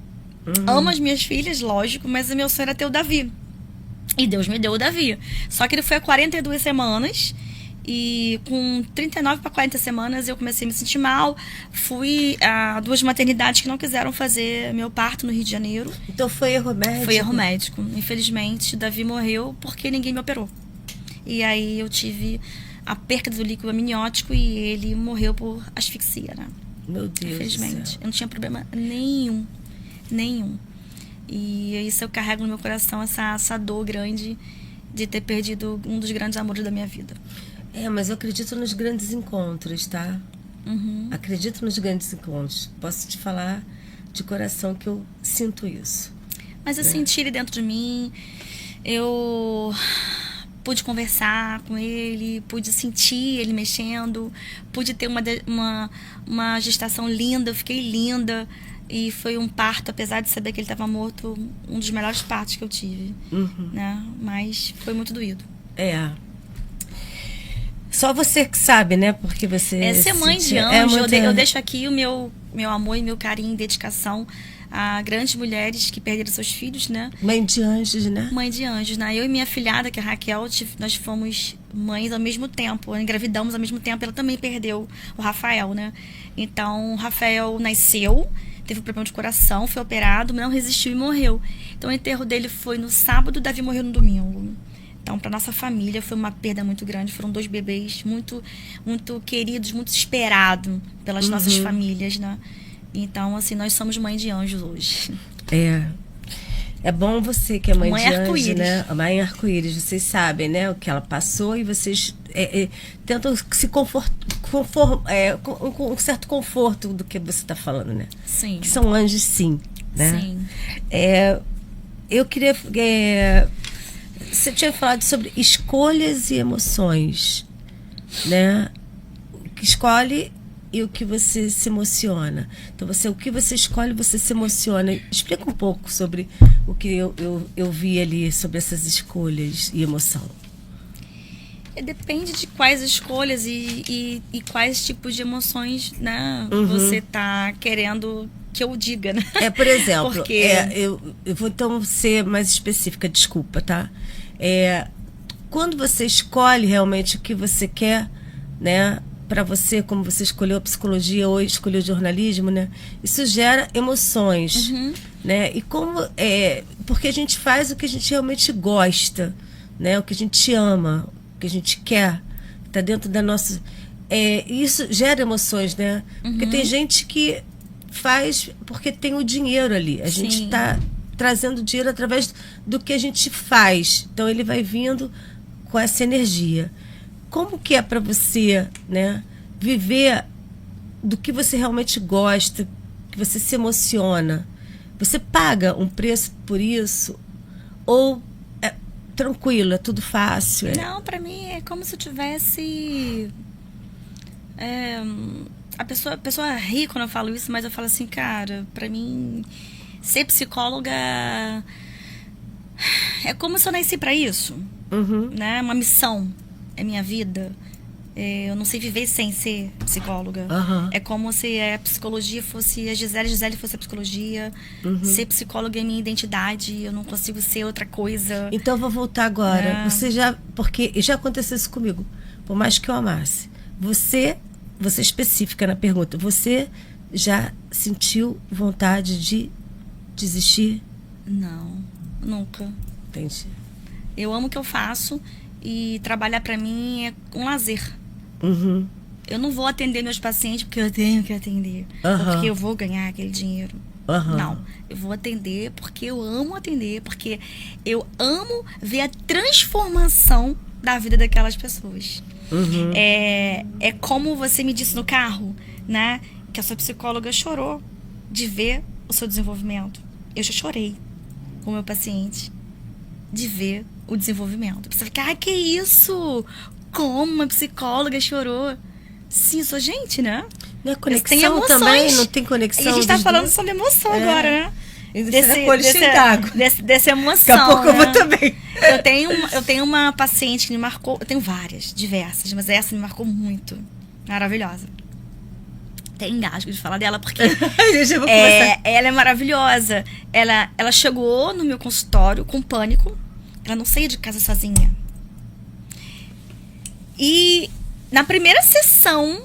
Speaker 2: Amo as minhas filhas, lógico, mas o meu sonho era ter o Davi. E Deus me deu o Davi. Só que ele foi a 42 semanas. E com 39 para 40 semanas eu comecei a me sentir mal. Fui a 2 maternidades que não quiseram fazer meu parto no Rio de Janeiro.
Speaker 1: Então foi erro médico?
Speaker 2: Foi erro médico. Infelizmente, o Davi morreu porque ninguém me operou. E aí eu tive a perda do líquido amniótico e ele morreu por asfixia, né?
Speaker 1: Meu Deus.
Speaker 2: Infelizmente. Eu não tinha problema nenhum. E isso eu carrego no meu coração, essa dor grande de ter perdido um dos grandes amores da minha vida.
Speaker 1: Mas eu acredito nos grandes encontros, tá? Acredito nos grandes encontros. Posso te falar de coração que eu sinto isso.
Speaker 2: Mas eu senti ele dentro de mim. Eu pude conversar com ele, pude sentir ele mexendo, pude ter uma gestação linda, eu fiquei linda. E foi um parto, apesar de saber que ele estava morto, um dos melhores partos que eu tive. Né? Mas foi muito doído.
Speaker 1: Só você que sabe, né? Porque você...
Speaker 2: ser mãe de anjo. Eu deixo aqui o meu amor e meu carinho e dedicação a grandes mulheres que perderam seus filhos, né?
Speaker 1: Mãe de anjos, né?
Speaker 2: Mãe de anjos, né? Eu e minha filhada, que é a Raquel, nós fomos mães ao mesmo tempo. Engravidamos ao mesmo tempo. Ela também perdeu o Rafael, né? Então, o Rafael nasceu, teve um problema de coração, foi operado, não resistiu e morreu. Então, o enterro dele foi no sábado, o Davi morreu no domingo. Então, para nossa família foi uma perda muito grande. Foram 2 bebês muito, muito queridos, muito esperados pelas nossas famílias, né? Então, assim, nós somos mãe de anjos hoje.
Speaker 1: É bom você que é mãe de
Speaker 2: arco-íris,
Speaker 1: anjo, né? A mãe arco-íris, vocês sabem, né? O que ela passou e vocês tentam se com um certo conforto do que você está falando, né?
Speaker 2: Sim.
Speaker 1: Que são anjos, sim, né?
Speaker 2: Sim.
Speaker 1: Eu queria você tinha falado sobre escolhas e emoções, né? O que escolhe e o que você se emociona. Então, o que você escolhe, você se emociona. Explica um pouco sobre o que eu vi ali, sobre essas escolhas e emoção.
Speaker 2: Depende de quais escolhas e quais tipos de emoções, né, você tá querendo que eu diga, né?
Speaker 1: Por exemplo,
Speaker 2: porque...
Speaker 1: eu vou então ser mais específica, desculpa, tá? Quando você escolhe realmente o que você quer, né, para você, como você escolheu a psicologia ou escolheu o jornalismo, né, isso gera emoções, né? E como porque a gente faz o que a gente realmente gosta, né? O que a gente ama, o que a gente quer, está dentro da nossa... isso gera emoções, né? Porque tem gente que faz porque tem o dinheiro ali. A gente está trazendo dinheiro através do que a gente faz. Então, ele vai vindo com essa energia. Como que é para você, né, viver do que você realmente gosta, que você se emociona? Você paga um preço por isso? Ou tranquilo, é tudo fácil?
Speaker 2: Não, pra mim é como se eu tivesse... a pessoa ri quando eu falo isso, mas eu falo assim, cara, pra mim, ser psicóloga é como se eu nasci pra isso, né? Uma missão, é minha vida. Eu não sei viver sem ser psicóloga. É como se a psicologia fosse a Gisele fosse a psicologia. Ser psicóloga é minha identidade, eu não consigo ser outra coisa.
Speaker 1: Então eu vou voltar agora. Porque já aconteceu isso comigo. Por mais que eu amasse. Você específica na pergunta, você já sentiu vontade de desistir?
Speaker 2: Não, nunca.
Speaker 1: Entendi.
Speaker 2: Eu amo o que eu faço e trabalhar pra mim é um lazer. Eu não vou atender meus pacientes porque eu tenho que atender, porque eu vou ganhar aquele dinheiro. Não, eu vou atender porque eu amo atender, porque eu amo ver a transformação da vida daquelas pessoas. É como você me disse no carro, né, que a sua psicóloga chorou de ver o seu desenvolvimento. Eu já chorei com o meu paciente de ver o desenvolvimento. Você fica, que isso? Como uma psicóloga chorou? Sim, sou gente, né?
Speaker 1: Não é conexão também? Não tem conexão?
Speaker 2: E a gente tá falando sobre emoção agora, né? Dessa emoção.
Speaker 1: Daqui a pouco eu vou também.
Speaker 2: Eu tenho uma paciente que me marcou. Eu tenho várias, diversas, mas essa me marcou muito. Maravilhosa. Até engasgo de falar dela, porque ela é maravilhosa. Ela chegou no meu consultório com pânico. Ela não saía de casa sozinha. E na primeira sessão,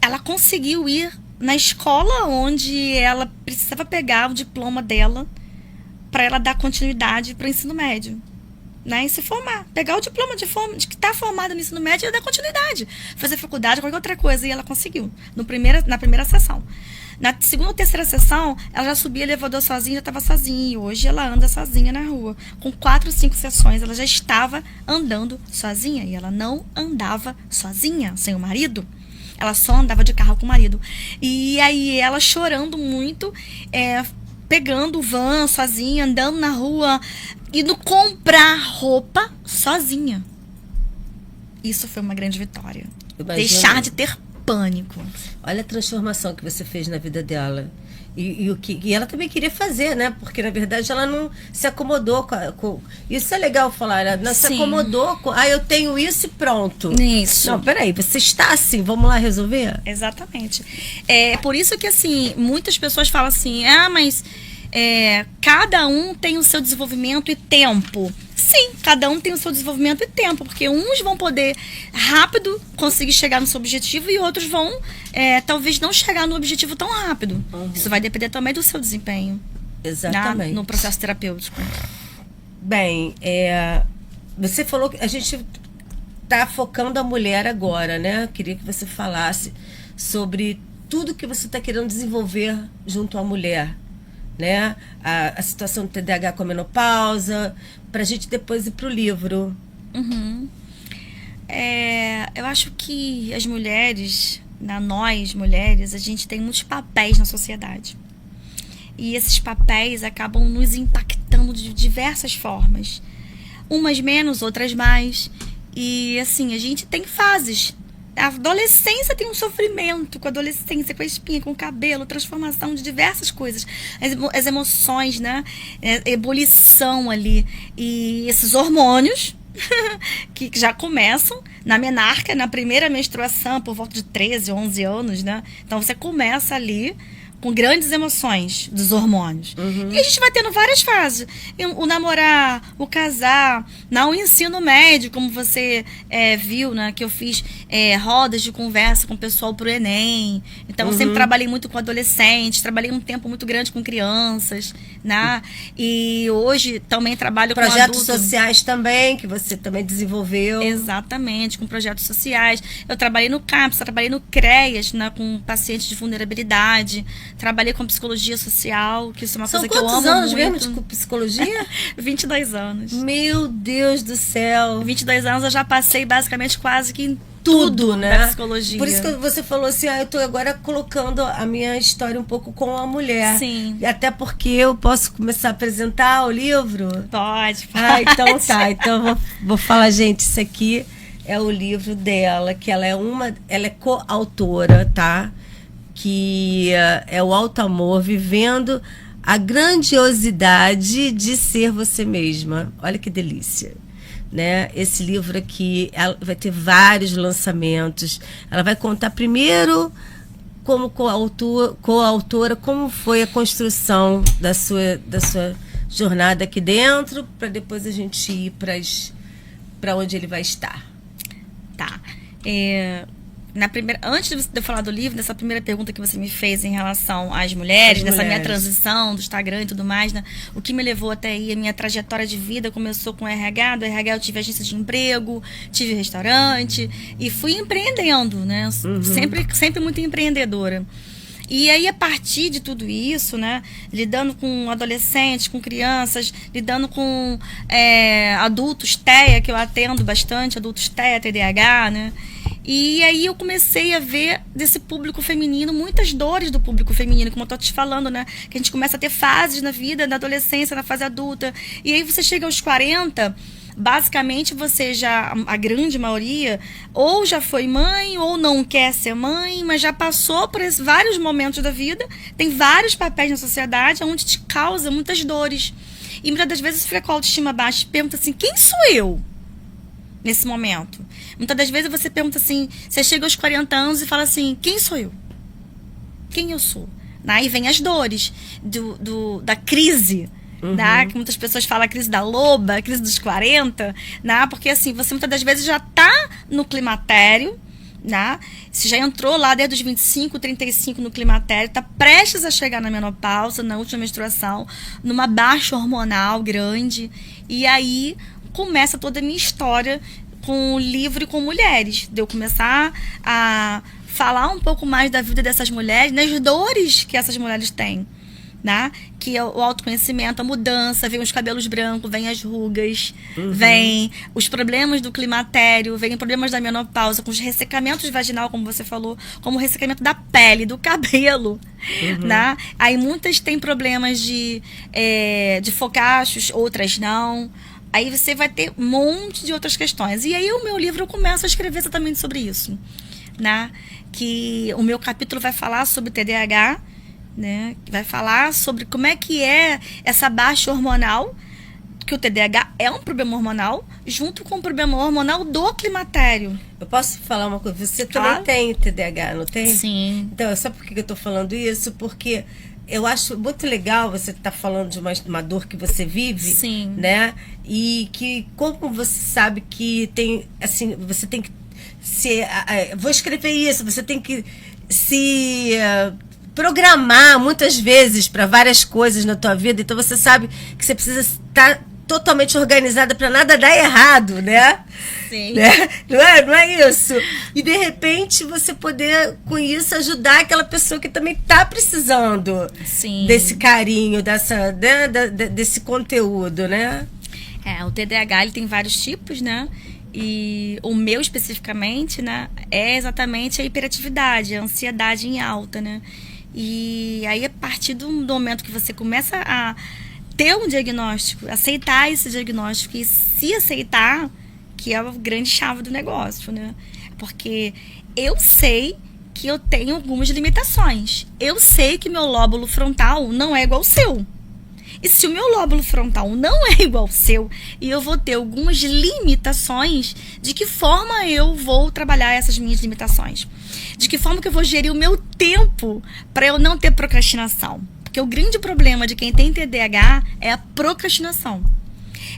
Speaker 2: ela conseguiu ir na escola onde ela precisava pegar o diploma dela para ela dar continuidade para o ensino médio, né? E se formar. Pegar o diploma de que está formada no ensino médio e dar continuidade. Fazer faculdade, qualquer outra coisa. E ela conseguiu. Na primeira sessão. Na segunda ou terceira sessão, ela já subia elevador sozinha, já estava sozinha. E hoje ela anda sozinha na rua. Com 4, 5 sessões, ela já estava andando sozinha. E ela não andava sozinha, sem o marido. Ela só andava de carro com o marido. E aí ela chorando muito, pegando o van sozinha, andando na rua, indo comprar roupa sozinha. Isso foi uma grande vitória. Deixar de ter pânico.
Speaker 1: Olha a transformação que você fez na vida dela. E ela também queria fazer, né? Porque, na verdade, ela não se acomodou com... Isso é legal falar, ela não se acomodou com... eu tenho isso e pronto.
Speaker 2: Isso.
Speaker 1: Não, peraí, você está assim, vamos lá resolver?
Speaker 2: Exatamente. É por isso que, assim, muitas pessoas falam assim, mas cada um tem o seu desenvolvimento e tempo. Sim, cada um tem o seu desenvolvimento e tempo, porque uns vão poder rápido conseguir chegar no seu objetivo e outros vão talvez não chegar no objetivo tão rápido. Isso vai depender também do seu desempenho.
Speaker 1: Exatamente.
Speaker 2: No processo terapêutico.
Speaker 1: Bem, você falou que a gente está focando a mulher agora, né? Eu queria que você falasse sobre tudo que você está querendo desenvolver junto à mulher, né? A situação do TDAH com a menopausa, para a gente depois ir para o livro.
Speaker 2: Eu acho que as mulheres, nós mulheres, a gente tem muitos papéis na sociedade. E esses papéis acabam nos impactando de diversas formas. umas menos, outras mais. E assim, a gente tem fases. A adolescência tem um sofrimento com a adolescência, com a espinha, com o cabelo, transformação de diversas coisas. As emoções, né? Ebulição ali. E esses hormônios que já começam na menarca, na primeira menstruação, por volta de 13, 11 anos, né? Então você começa ali com grandes emoções dos hormônios. E a gente vai tendo várias fases. O namorar, o casar, o ensino médio, como você viu, né? Que eu fiz rodas de conversa com o pessoal pro Enem. Então, eu sempre trabalhei muito com adolescentes, trabalhei um tempo muito grande com crianças, né? E hoje também trabalho com adultos.
Speaker 1: Projetos sociais também, que você também desenvolveu.
Speaker 2: Exatamente, com projetos sociais. Eu trabalhei no CAPS, trabalhei no CREAS, né, com pacientes de vulnerabilidade. Trabalhei com psicologia social, que isso é uma coisa que eu amo muito.
Speaker 1: São quantos anos mesmo de psicologia?
Speaker 2: 22 anos.
Speaker 1: Meu Deus do céu.
Speaker 2: 22 anos eu já passei basicamente quase que em
Speaker 1: tudo, né?
Speaker 2: Da psicologia.
Speaker 1: Por isso que você falou assim, eu tô agora colocando a minha história um pouco com a mulher.
Speaker 2: Sim.
Speaker 1: Até porque eu posso começar a apresentar o livro?
Speaker 2: Pode.
Speaker 1: Então tá. Então vou falar, gente, isso aqui é o livro dela, que ela é coautora, tá? Que é o Alto Amor, vivendo a grandiosidade de ser você mesma. Olha que delícia, né? Esse livro aqui, ela vai ter vários lançamentos. Ela vai contar primeiro, como coautora, como foi a construção da sua jornada aqui dentro, para depois a gente ir para onde ele vai estar.
Speaker 2: Tá. Antes de eu falar do livro, dessa primeira pergunta que você me fez em relação às mulheres, nessa minha transição do Instagram e tudo mais, né? O que me levou até aí, a minha trajetória de vida começou com o RH. Do RH eu tive agência de emprego, tive restaurante e fui empreendendo, né? Sempre muito empreendedora. E aí, a partir de tudo isso, né, lidando com adolescentes, com crianças, lidando com adultos TEA, que eu atendo bastante, adultos TEA, TDAH, né? E aí eu comecei a ver desse público feminino, muitas dores do público feminino, como eu tô te falando, né? Que a gente começa a ter fases na vida, na adolescência, na fase adulta. E aí você chega aos 40... basicamente você já, a grande maioria, ou já foi mãe, ou não quer ser mãe, mas já passou por vários momentos da vida, tem vários papéis na sociedade onde te causa muitas dores. E muitas das vezes você fica com a autoestima baixa e pergunta assim, quem sou eu nesse momento? Muitas das vezes você pergunta assim, você chega aos 40 anos e fala assim, quem sou eu? Quem eu sou? Aí vem as dores da crise, né? Que muitas pessoas falam a crise da loba, a crise dos 40, né? Porque assim, você muitas das vezes já tá no climatério, né? Você já entrou lá desde os 25, 35 no climatério, tá prestes a chegar na menopausa, na última menstruação, numa baixa hormonal grande, e aí começa toda a minha história com o livro e com mulheres, de eu começar a falar um pouco mais da vida dessas mulheres, nas dores que essas mulheres têm, né? Que é o autoconhecimento, a mudança, vem os cabelos brancos, vem as rugas, vem os problemas do climatério, vem problemas da menopausa, com os ressecamentos vaginal, como você falou, como o ressecamento da pele, do cabelo, né? Aí muitas têm problemas de focachos, outras não. Aí você vai ter um monte de outras questões. E aí o meu livro eu começo a escrever exatamente sobre isso, né? Que o meu capítulo vai falar sobre TDAH, né? Vai falar sobre como é que é essa baixa hormonal, que o TDAH é um problema hormonal, junto com o problema hormonal do climatério.
Speaker 1: Eu posso falar uma coisa? Você
Speaker 2: Claro.
Speaker 1: também tem TDAH, não tem?
Speaker 2: Sim.
Speaker 1: Então, sabe por que eu tô falando isso? Porque eu acho muito legal você estar falando de uma dor que você vive,
Speaker 2: Sim.
Speaker 1: né? E que, como você sabe que tem, assim, você tem que vou escrever isso, você tem que se programar muitas vezes para várias coisas na tua vida, então você sabe que você precisa estar totalmente organizada para nada dar errado, né?
Speaker 2: Sim.
Speaker 1: Né? Não é isso? E de repente você poder com isso ajudar aquela pessoa que também está precisando
Speaker 2: Sim.
Speaker 1: desse carinho, desse conteúdo, né?
Speaker 2: O TDAH ele tem vários tipos, né? E o meu especificamente, né, é exatamente a hiperatividade, a ansiedade em alta, né? E aí, a partir do momento que você começa a ter um diagnóstico, aceitar esse diagnóstico e se aceitar, que é a grande chave do negócio, né? Porque eu sei que eu tenho algumas limitações. Eu sei que meu lóbulo frontal não é igual ao seu. E se o meu lóbulo frontal não é igual ao seu, e eu vou ter algumas limitações, de que forma eu vou trabalhar essas minhas limitações? De que forma que eu vou gerir o meu tempo para eu não ter procrastinação? Porque o grande problema de quem tem TDAH é a procrastinação.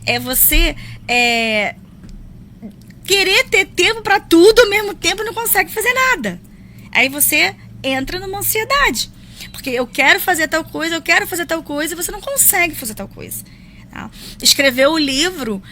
Speaker 2: É você querer ter tempo para tudo ao mesmo tempo e não consegue fazer nada. Aí você entra numa ansiedade. Porque eu quero fazer tal coisa, e você não consegue fazer tal coisa. Tá? Escrever o livro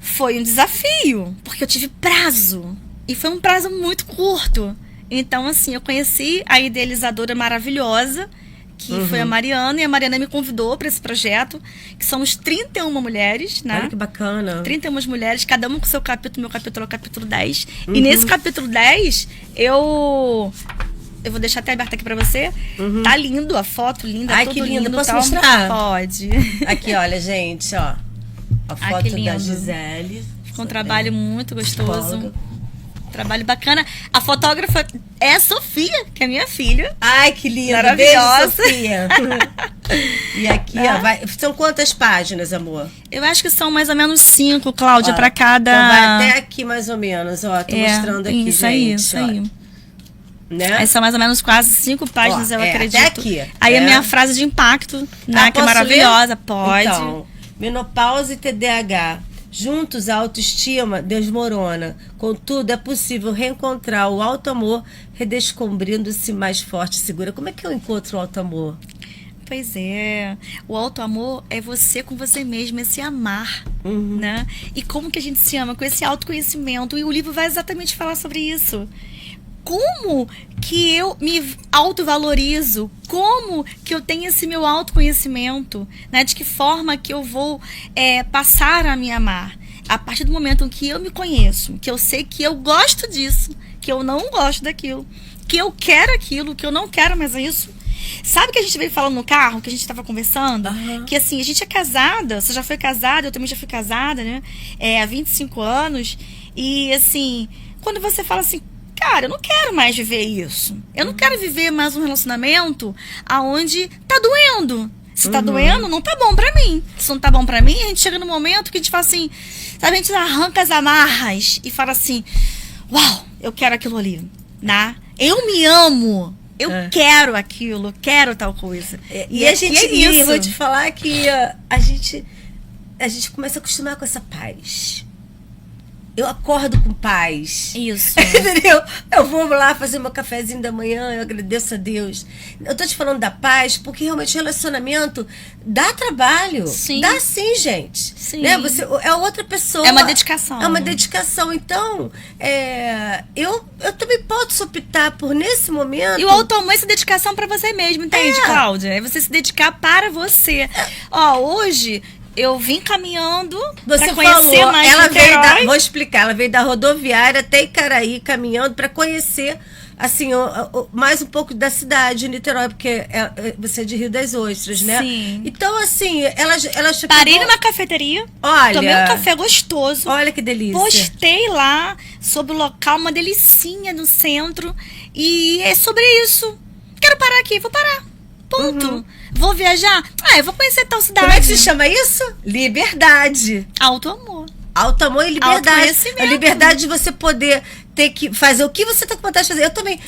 Speaker 2: foi um desafio, porque eu tive prazo. E foi um prazo muito curto. Então, assim, eu conheci a idealizadora maravilhosa, que foi a Mariana, e a Mariana me convidou para esse projeto, que somos 31 mulheres, né?
Speaker 1: Olha que bacana.
Speaker 2: 31 mulheres, cada uma com seu capítulo, meu capítulo é o capítulo 10. E nesse capítulo 10, eu vou deixar até aberto aqui pra você. Tá lindo, a foto linda.
Speaker 1: Ai,
Speaker 2: tudo
Speaker 1: que lindo.
Speaker 2: lindo.
Speaker 1: Posso
Speaker 2: tal.
Speaker 1: mostrar?
Speaker 2: Pode.
Speaker 1: Aqui, olha, gente, ó. A
Speaker 2: Ai,
Speaker 1: foto
Speaker 2: que
Speaker 1: da
Speaker 2: lindo.
Speaker 1: Gisele.
Speaker 2: Ficou um trabalho muito gostoso.
Speaker 1: Psicóloga.
Speaker 2: Trabalho bacana. A fotógrafa é a Sofia, que é minha filha.
Speaker 1: Ai, que lindo.
Speaker 2: Maravilhosa.
Speaker 1: Beijo, Sofia. E aqui, ó, são quantas páginas, amor?
Speaker 2: Eu acho que são mais ou menos 5, Cláudia,
Speaker 1: Ó,
Speaker 2: pra cada...
Speaker 1: Então vai até aqui, mais ou menos, ó. Tô mostrando aqui,
Speaker 2: isso
Speaker 1: gente.
Speaker 2: aí, isso
Speaker 1: ó.
Speaker 2: aí.
Speaker 1: Né?
Speaker 2: Aí são mais ou menos quase 5 páginas,
Speaker 1: Ó,
Speaker 2: eu acredito.
Speaker 1: até aqui.
Speaker 2: Aí a minha frase de impacto, né, que é
Speaker 1: posso
Speaker 2: maravilhosa.
Speaker 1: ler?
Speaker 2: Pode.
Speaker 1: Então, menopausa e TDAH. Juntos, a autoestima desmorona. Contudo, é possível reencontrar o auto-amor, redescobrindo-se mais forte e segura. Como é que eu encontro o auto-amor?
Speaker 2: Pois é. O auto-amor é você com você mesmo, é se amar, né? E como que a gente se ama? Com esse autoconhecimento. E o livro vai exatamente falar sobre isso. Como que eu me autovalorizo? Como que eu tenho esse meu autoconhecimento? Né? De que forma que eu vou passar a me amar? A partir do momento em que eu me conheço, que eu sei que eu gosto disso, que eu não gosto daquilo, que eu quero aquilo, que eu não quero mais isso. Sabe que a gente veio falando no carro, que a gente estava conversando? Que assim, a gente é casada, você já foi casada, eu também já fui casada, né? Há 25 anos. E assim, quando você fala assim, cara, eu não quero mais viver isso. Eu não quero viver mais um relacionamento aonde tá doendo. Se tá doendo, não tá bom pra mim. Se não tá bom pra mim, a gente chega no momento que a gente fala assim, sabe, a gente arranca as amarras e fala assim, uau, eu quero aquilo ali, né? Eu me amo. Eu quero aquilo, quero tal coisa.
Speaker 1: E eu vou te falar que a gente começa a acostumar com essa paz. Eu acordo com paz.
Speaker 2: Isso.
Speaker 1: Entendeu? Eu vou lá fazer meu cafezinho da manhã, eu agradeço a Deus. Eu tô te falando da paz, porque realmente relacionamento dá trabalho.
Speaker 2: Sim.
Speaker 1: Dá sim, gente.
Speaker 2: Sim.
Speaker 1: Né? Você, é outra pessoa.
Speaker 2: É uma dedicação.
Speaker 1: É uma dedicação. Então, eu também posso optar por, nesse momento...
Speaker 2: E o auto-amor é essa dedicação pra você mesmo, entende, Cláudia? É você se dedicar para você. Ó, hoje... Eu vim caminhando para conhecer mais Niterói.
Speaker 1: Vou explicar, ela veio da rodoviária até Icaraí, caminhando para conhecer assim, mais um pouco da cidade de Niterói, porque você é de Rio das Ostras, né?
Speaker 2: Sim.
Speaker 1: Então, assim, ela
Speaker 2: parei numa cafeteria,
Speaker 1: olha,
Speaker 2: tomei um café gostoso.
Speaker 1: Olha que delícia.
Speaker 2: Postei lá sobre o local, uma delicinha no centro. E é sobre isso. Quero parar aqui, vou parar. Ponto. Vou viajar? Eu vou conhecer tal cidade.
Speaker 1: Como é que se chama isso? Liberdade.
Speaker 2: Auto-amor.
Speaker 1: Auto-amor e liberdade. A liberdade de você poder ter que fazer o que você tá com vontade de fazer. Eu também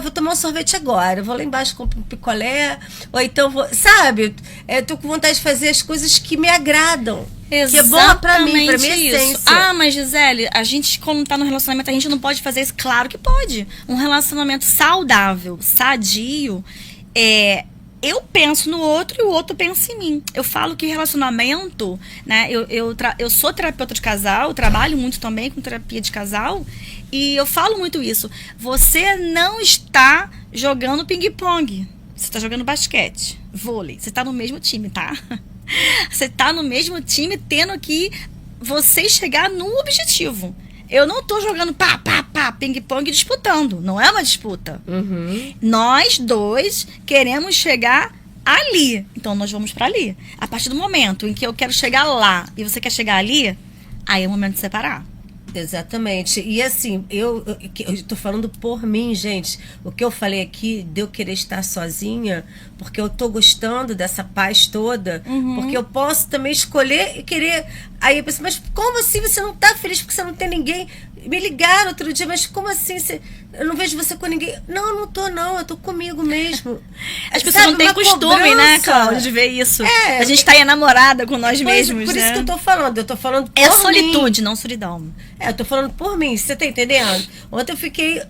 Speaker 1: vou tomar um sorvete agora. Vou lá embaixo, compro um picolé. Ou então vou... Sabe? Eu tô com vontade de fazer as coisas que me agradam.
Speaker 2: Exatamente,
Speaker 1: que é bom pra mim, pra minha essência.
Speaker 2: Mas Gisele, a gente quando tá no relacionamento, a gente não pode fazer isso? Claro que pode. Um relacionamento saudável, sadio, eu penso no outro e o outro pensa em mim. Eu falo que relacionamento, né? Eu sou terapeuta de casal, eu trabalho muito também com terapia de casal. E eu falo muito isso. Você não está jogando ping-pong. Você está jogando basquete, vôlei. Você está no mesmo time, tá? Você está no mesmo time tendo que você chegar num objetivo. Eu não tô jogando ping-pong disputando. Não é uma disputa. Nós dois queremos chegar ali. Então nós vamos para ali. A partir do momento em que eu quero chegar lá e você quer chegar ali, aí é o momento de separar.
Speaker 1: Exatamente. E assim, eu tô falando por mim, gente. O que eu falei aqui de eu querer estar sozinha, porque eu tô gostando dessa paz toda, porque eu posso também escolher e querer. Aí eu penso, mas como assim você não tá feliz porque você não tem ninguém? Me ligaram outro dia, mas como assim? Eu não vejo você com ninguém. Não, eu não tô, não. Eu tô comigo mesmo.
Speaker 2: As pessoas não têm costume, né, Cláudia, de ver isso. A gente tá aí namorada com nós mesmos,
Speaker 1: por
Speaker 2: né?
Speaker 1: isso que eu tô falando. Eu tô falando por
Speaker 2: mim. É solitude, não solidão.
Speaker 1: Eu tô falando por mim. Você tá entendendo? Ontem eu fiquei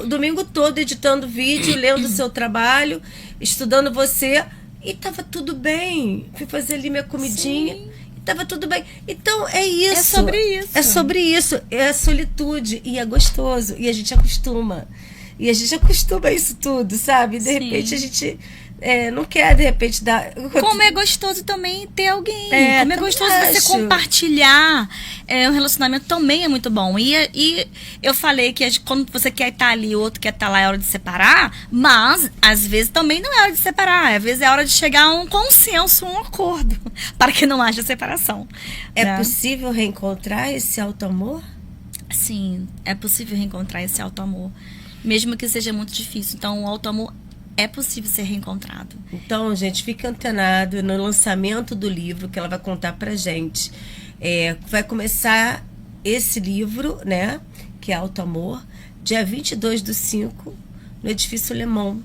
Speaker 1: domingo todo editando vídeo, lendo o seu trabalho, estudando você. E tava tudo bem. Fui fazer ali minha comidinha. Sim. Tava tudo bem. Então, é isso.
Speaker 2: É sobre isso.
Speaker 1: É sobre isso. É a solitude. E é gostoso. E a gente acostuma. E a gente acostuma a isso tudo, sabe? De repente, a gente não quer, de repente, dar...
Speaker 2: Como é gostoso também ter alguém. Como é gostoso você compartilhar. Um relacionamento também é muito bom. E eu falei que quando você quer estar ali, o outro quer estar lá, é hora de separar. Mas, às vezes, também não é hora de separar. Às vezes é hora de chegar a um consenso, um acordo. Para que não haja separação.
Speaker 1: É possível reencontrar esse auto-amor?
Speaker 2: Sim, é possível reencontrar esse auto-amor. Mesmo que seja muito difícil. Então, o auto-amor é possível ser reencontrado.
Speaker 1: Então, gente, fica antenado no lançamento do livro que ela vai contar pra gente. Vai começar esse livro, né? Que é Auto-Amor, dia 22/5, no Edifício Lemon,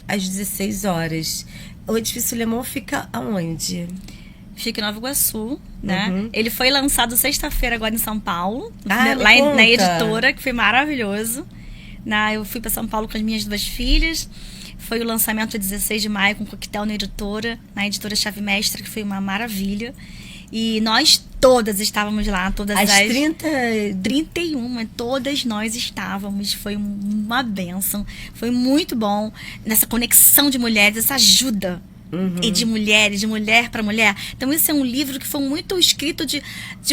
Speaker 1: às 16 horas. O Edifício Lemon fica aonde?
Speaker 2: Fica em Nova Iguaçu, né? Ele foi lançado sexta-feira agora em São Paulo, lá
Speaker 1: conta.
Speaker 2: Na editora, que foi maravilhoso. Eu fui para São Paulo com as minhas 2 filhas. Foi o lançamento dia 16 de maio com coquetel na editora Chave Mestra, que foi uma maravilha. E nós todas estávamos lá, todas as 31, todas nós estávamos. Foi uma bênção, foi muito bom nessa conexão de mulheres, essa ajuda. E de mulheres, de mulher para mulher. Então esse é um livro que foi muito escrito de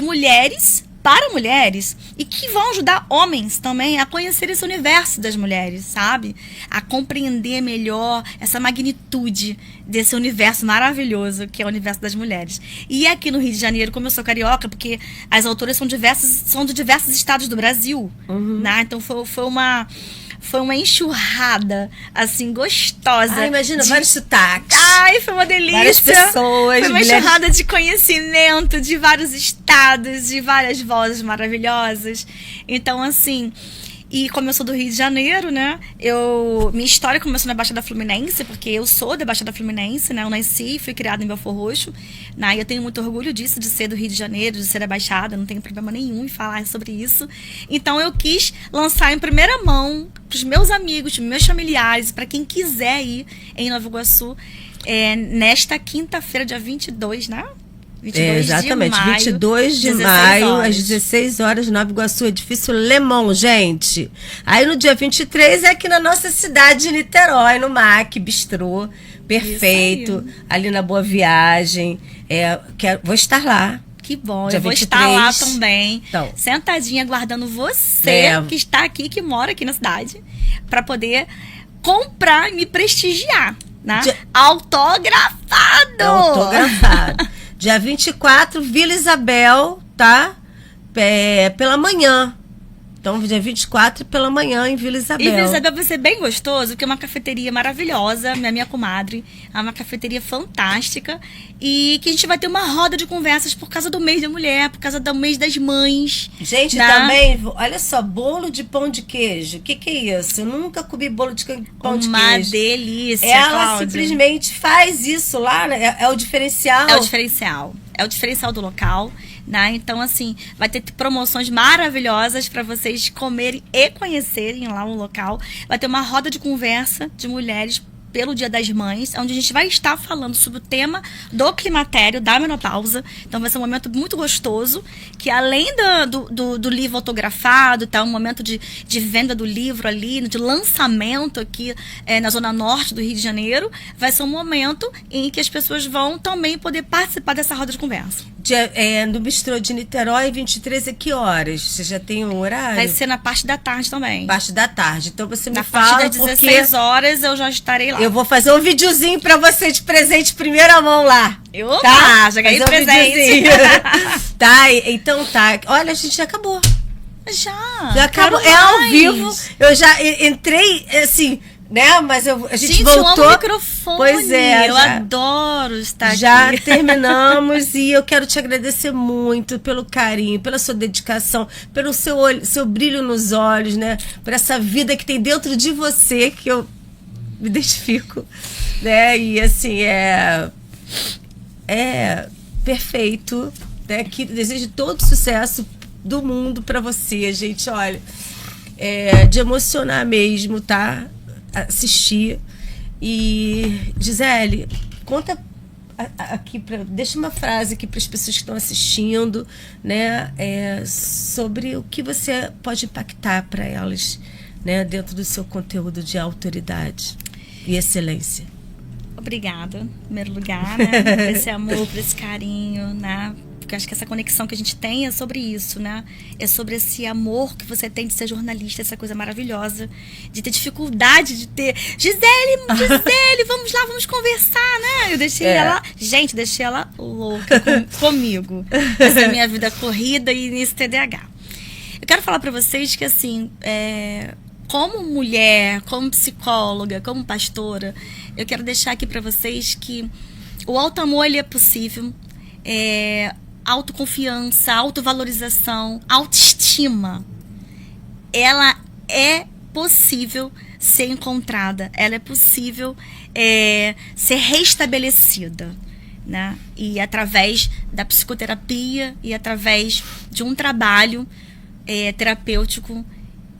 Speaker 2: mulheres para mulheres e que vão ajudar homens também a conhecer esse universo das mulheres, sabe? A compreender melhor essa magnitude desse universo maravilhoso que é o universo das mulheres. E aqui no Rio de Janeiro, como eu sou carioca, porque as autoras são de diversos estados do Brasil, né? Então foi uma enxurrada, assim, gostosa.
Speaker 1: Imagina, vários sotaques.
Speaker 2: Foi uma delícia.
Speaker 1: Várias pessoas.
Speaker 2: Foi uma enxurrada de conhecimento de vários estados, de várias vozes maravilhosas. Então, assim... E como eu sou do Rio de Janeiro, né? Minha história começou na Baixada Fluminense, porque eu sou da Baixada Fluminense, né? Eu nasci e fui criada em Belfor Roxo. E eu tenho muito orgulho disso, de ser do Rio de Janeiro, de ser da Baixada. Não tenho problema nenhum em falar sobre isso. Então eu quis lançar em primeira mão para os meus amigos, para os meus familiares, para quem quiser ir em Nova Iguaçu, nesta quinta-feira, dia 22, né? 22
Speaker 1: exatamente,
Speaker 2: de maio,
Speaker 1: 22 de maio, às 16 horas, Nova Iguaçu, Edifício Lemon, gente. Aí no dia 23 é aqui na nossa cidade de Niterói, no MAC, Bistrô, perfeito, ali na Boa Viagem. Vou estar lá.
Speaker 2: Que bom,
Speaker 1: dia
Speaker 2: eu vou
Speaker 1: 23.
Speaker 2: estar lá também,
Speaker 1: então,
Speaker 2: sentadinha, aguardando você, que está aqui, que mora aqui na cidade, para poder comprar e me prestigiar, né? Autografado!
Speaker 1: Autografado. Dia 24, Vila Isabel, tá? Pela manhã. Então, dia 24 pela manhã em Vila Isabel.
Speaker 2: E Vila Isabel vai ser bem gostoso, porque é uma cafeteria maravilhosa, minha comadre. É uma cafeteria fantástica. E que a gente vai ter uma roda de conversas por causa do mês da mulher, por causa do mês das mães.
Speaker 1: Gente, também, olha só, bolo de pão de queijo. O que é isso? Eu nunca comi bolo de pão de queijo.
Speaker 2: Uma delícia,
Speaker 1: Ela
Speaker 2: Cláudia.
Speaker 1: simplesmente faz isso lá, né? É o diferencial.
Speaker 2: É o diferencial. É o diferencial do local. Né? Então, assim, vai ter promoções maravilhosas para vocês comerem e conhecerem lá o local. Vai ter uma roda de conversa de mulheres pelo Dia das Mães, onde a gente vai estar falando sobre o tema do climatério, da menopausa. Então vai ser um momento muito gostoso, que além do livro autografado, tá, um momento de venda do livro ali, de lançamento aqui na Zona Norte do Rio de Janeiro, vai ser um momento em que as pessoas vão também poder participar dessa roda de conversa.
Speaker 1: No Bistrô de Niterói, 23, a que horas? Você já tem um horário?
Speaker 2: Vai ser na parte da tarde também.
Speaker 1: Parte da tarde. Então você me
Speaker 2: na
Speaker 1: fala.
Speaker 2: Na parte das 16 horas eu já estarei lá.
Speaker 1: Eu vou fazer um videozinho pra você de presente primeira mão lá.
Speaker 2: Tá, já ganhei presente.
Speaker 1: Tá, então tá. Olha, a gente já acabou.
Speaker 2: Já
Speaker 1: acabou. É ao vivo. Eu já entrei, assim, né? Mas a gente voltou.
Speaker 2: Eu amo o microfone.
Speaker 1: Pois é.
Speaker 2: Eu adoro estar
Speaker 1: já
Speaker 2: aqui.
Speaker 1: Já terminamos e eu quero te agradecer muito pelo carinho, pela sua dedicação, pelo seu brilho nos olhos, né? Por essa vida que tem dentro de você, que eu me identifico, né? E assim, é perfeito, né? Que desejo todo sucesso do mundo para você, gente. Olha, de emocionar mesmo, tá? Assistir. E Gisele, conta aqui, deixa uma frase aqui para as pessoas que estão assistindo, né? Sobre o que você pode impactar para elas, né? Dentro do seu conteúdo de autoridade e excelência.
Speaker 2: Obrigada, em primeiro lugar, né? Por esse amor, por esse carinho, né? Porque eu acho que essa conexão que a gente tem é sobre isso, né? É sobre esse amor que você tem de ser jornalista, essa coisa maravilhosa, de ter dificuldade de ter Gisele, vamos lá, vamos conversar, né? Eu deixei ela, gente, deixei ela louca comigo. Essa é a minha vida corrida e nesse TDAH. Eu quero falar pra vocês que, assim, como mulher, como psicóloga, como pastora, eu quero deixar aqui pra vocês que o alto amor, ele é possível. Autoconfiança, autovalorização, autoestima, ela é possível ser encontrada, ela é possível ser restabelecida, né? E através da psicoterapia e através de um trabalho terapêutico,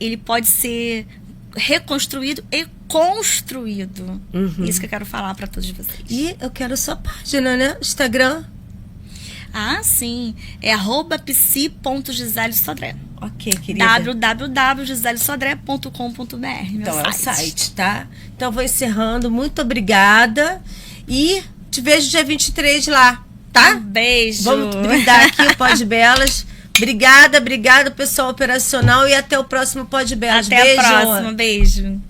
Speaker 2: ele pode ser reconstruído e construído. Isso que eu quero falar para todos vocês.
Speaker 1: E eu quero a sua página, né? Instagram.
Speaker 2: Ah, sim. É @psi.gisele-sodré.
Speaker 1: Ok, querida.
Speaker 2: www.giselesodré.com.br.
Speaker 1: Então, é o site, tá? Então, vou encerrando. Muito obrigada. E te vejo dia 23 lá, tá?
Speaker 2: Um beijo.
Speaker 1: Vamos brindar aqui o Pod Belas. Obrigada, pessoal operacional. E até o próximo Pod Belas.
Speaker 2: Até a próxima. Beijo.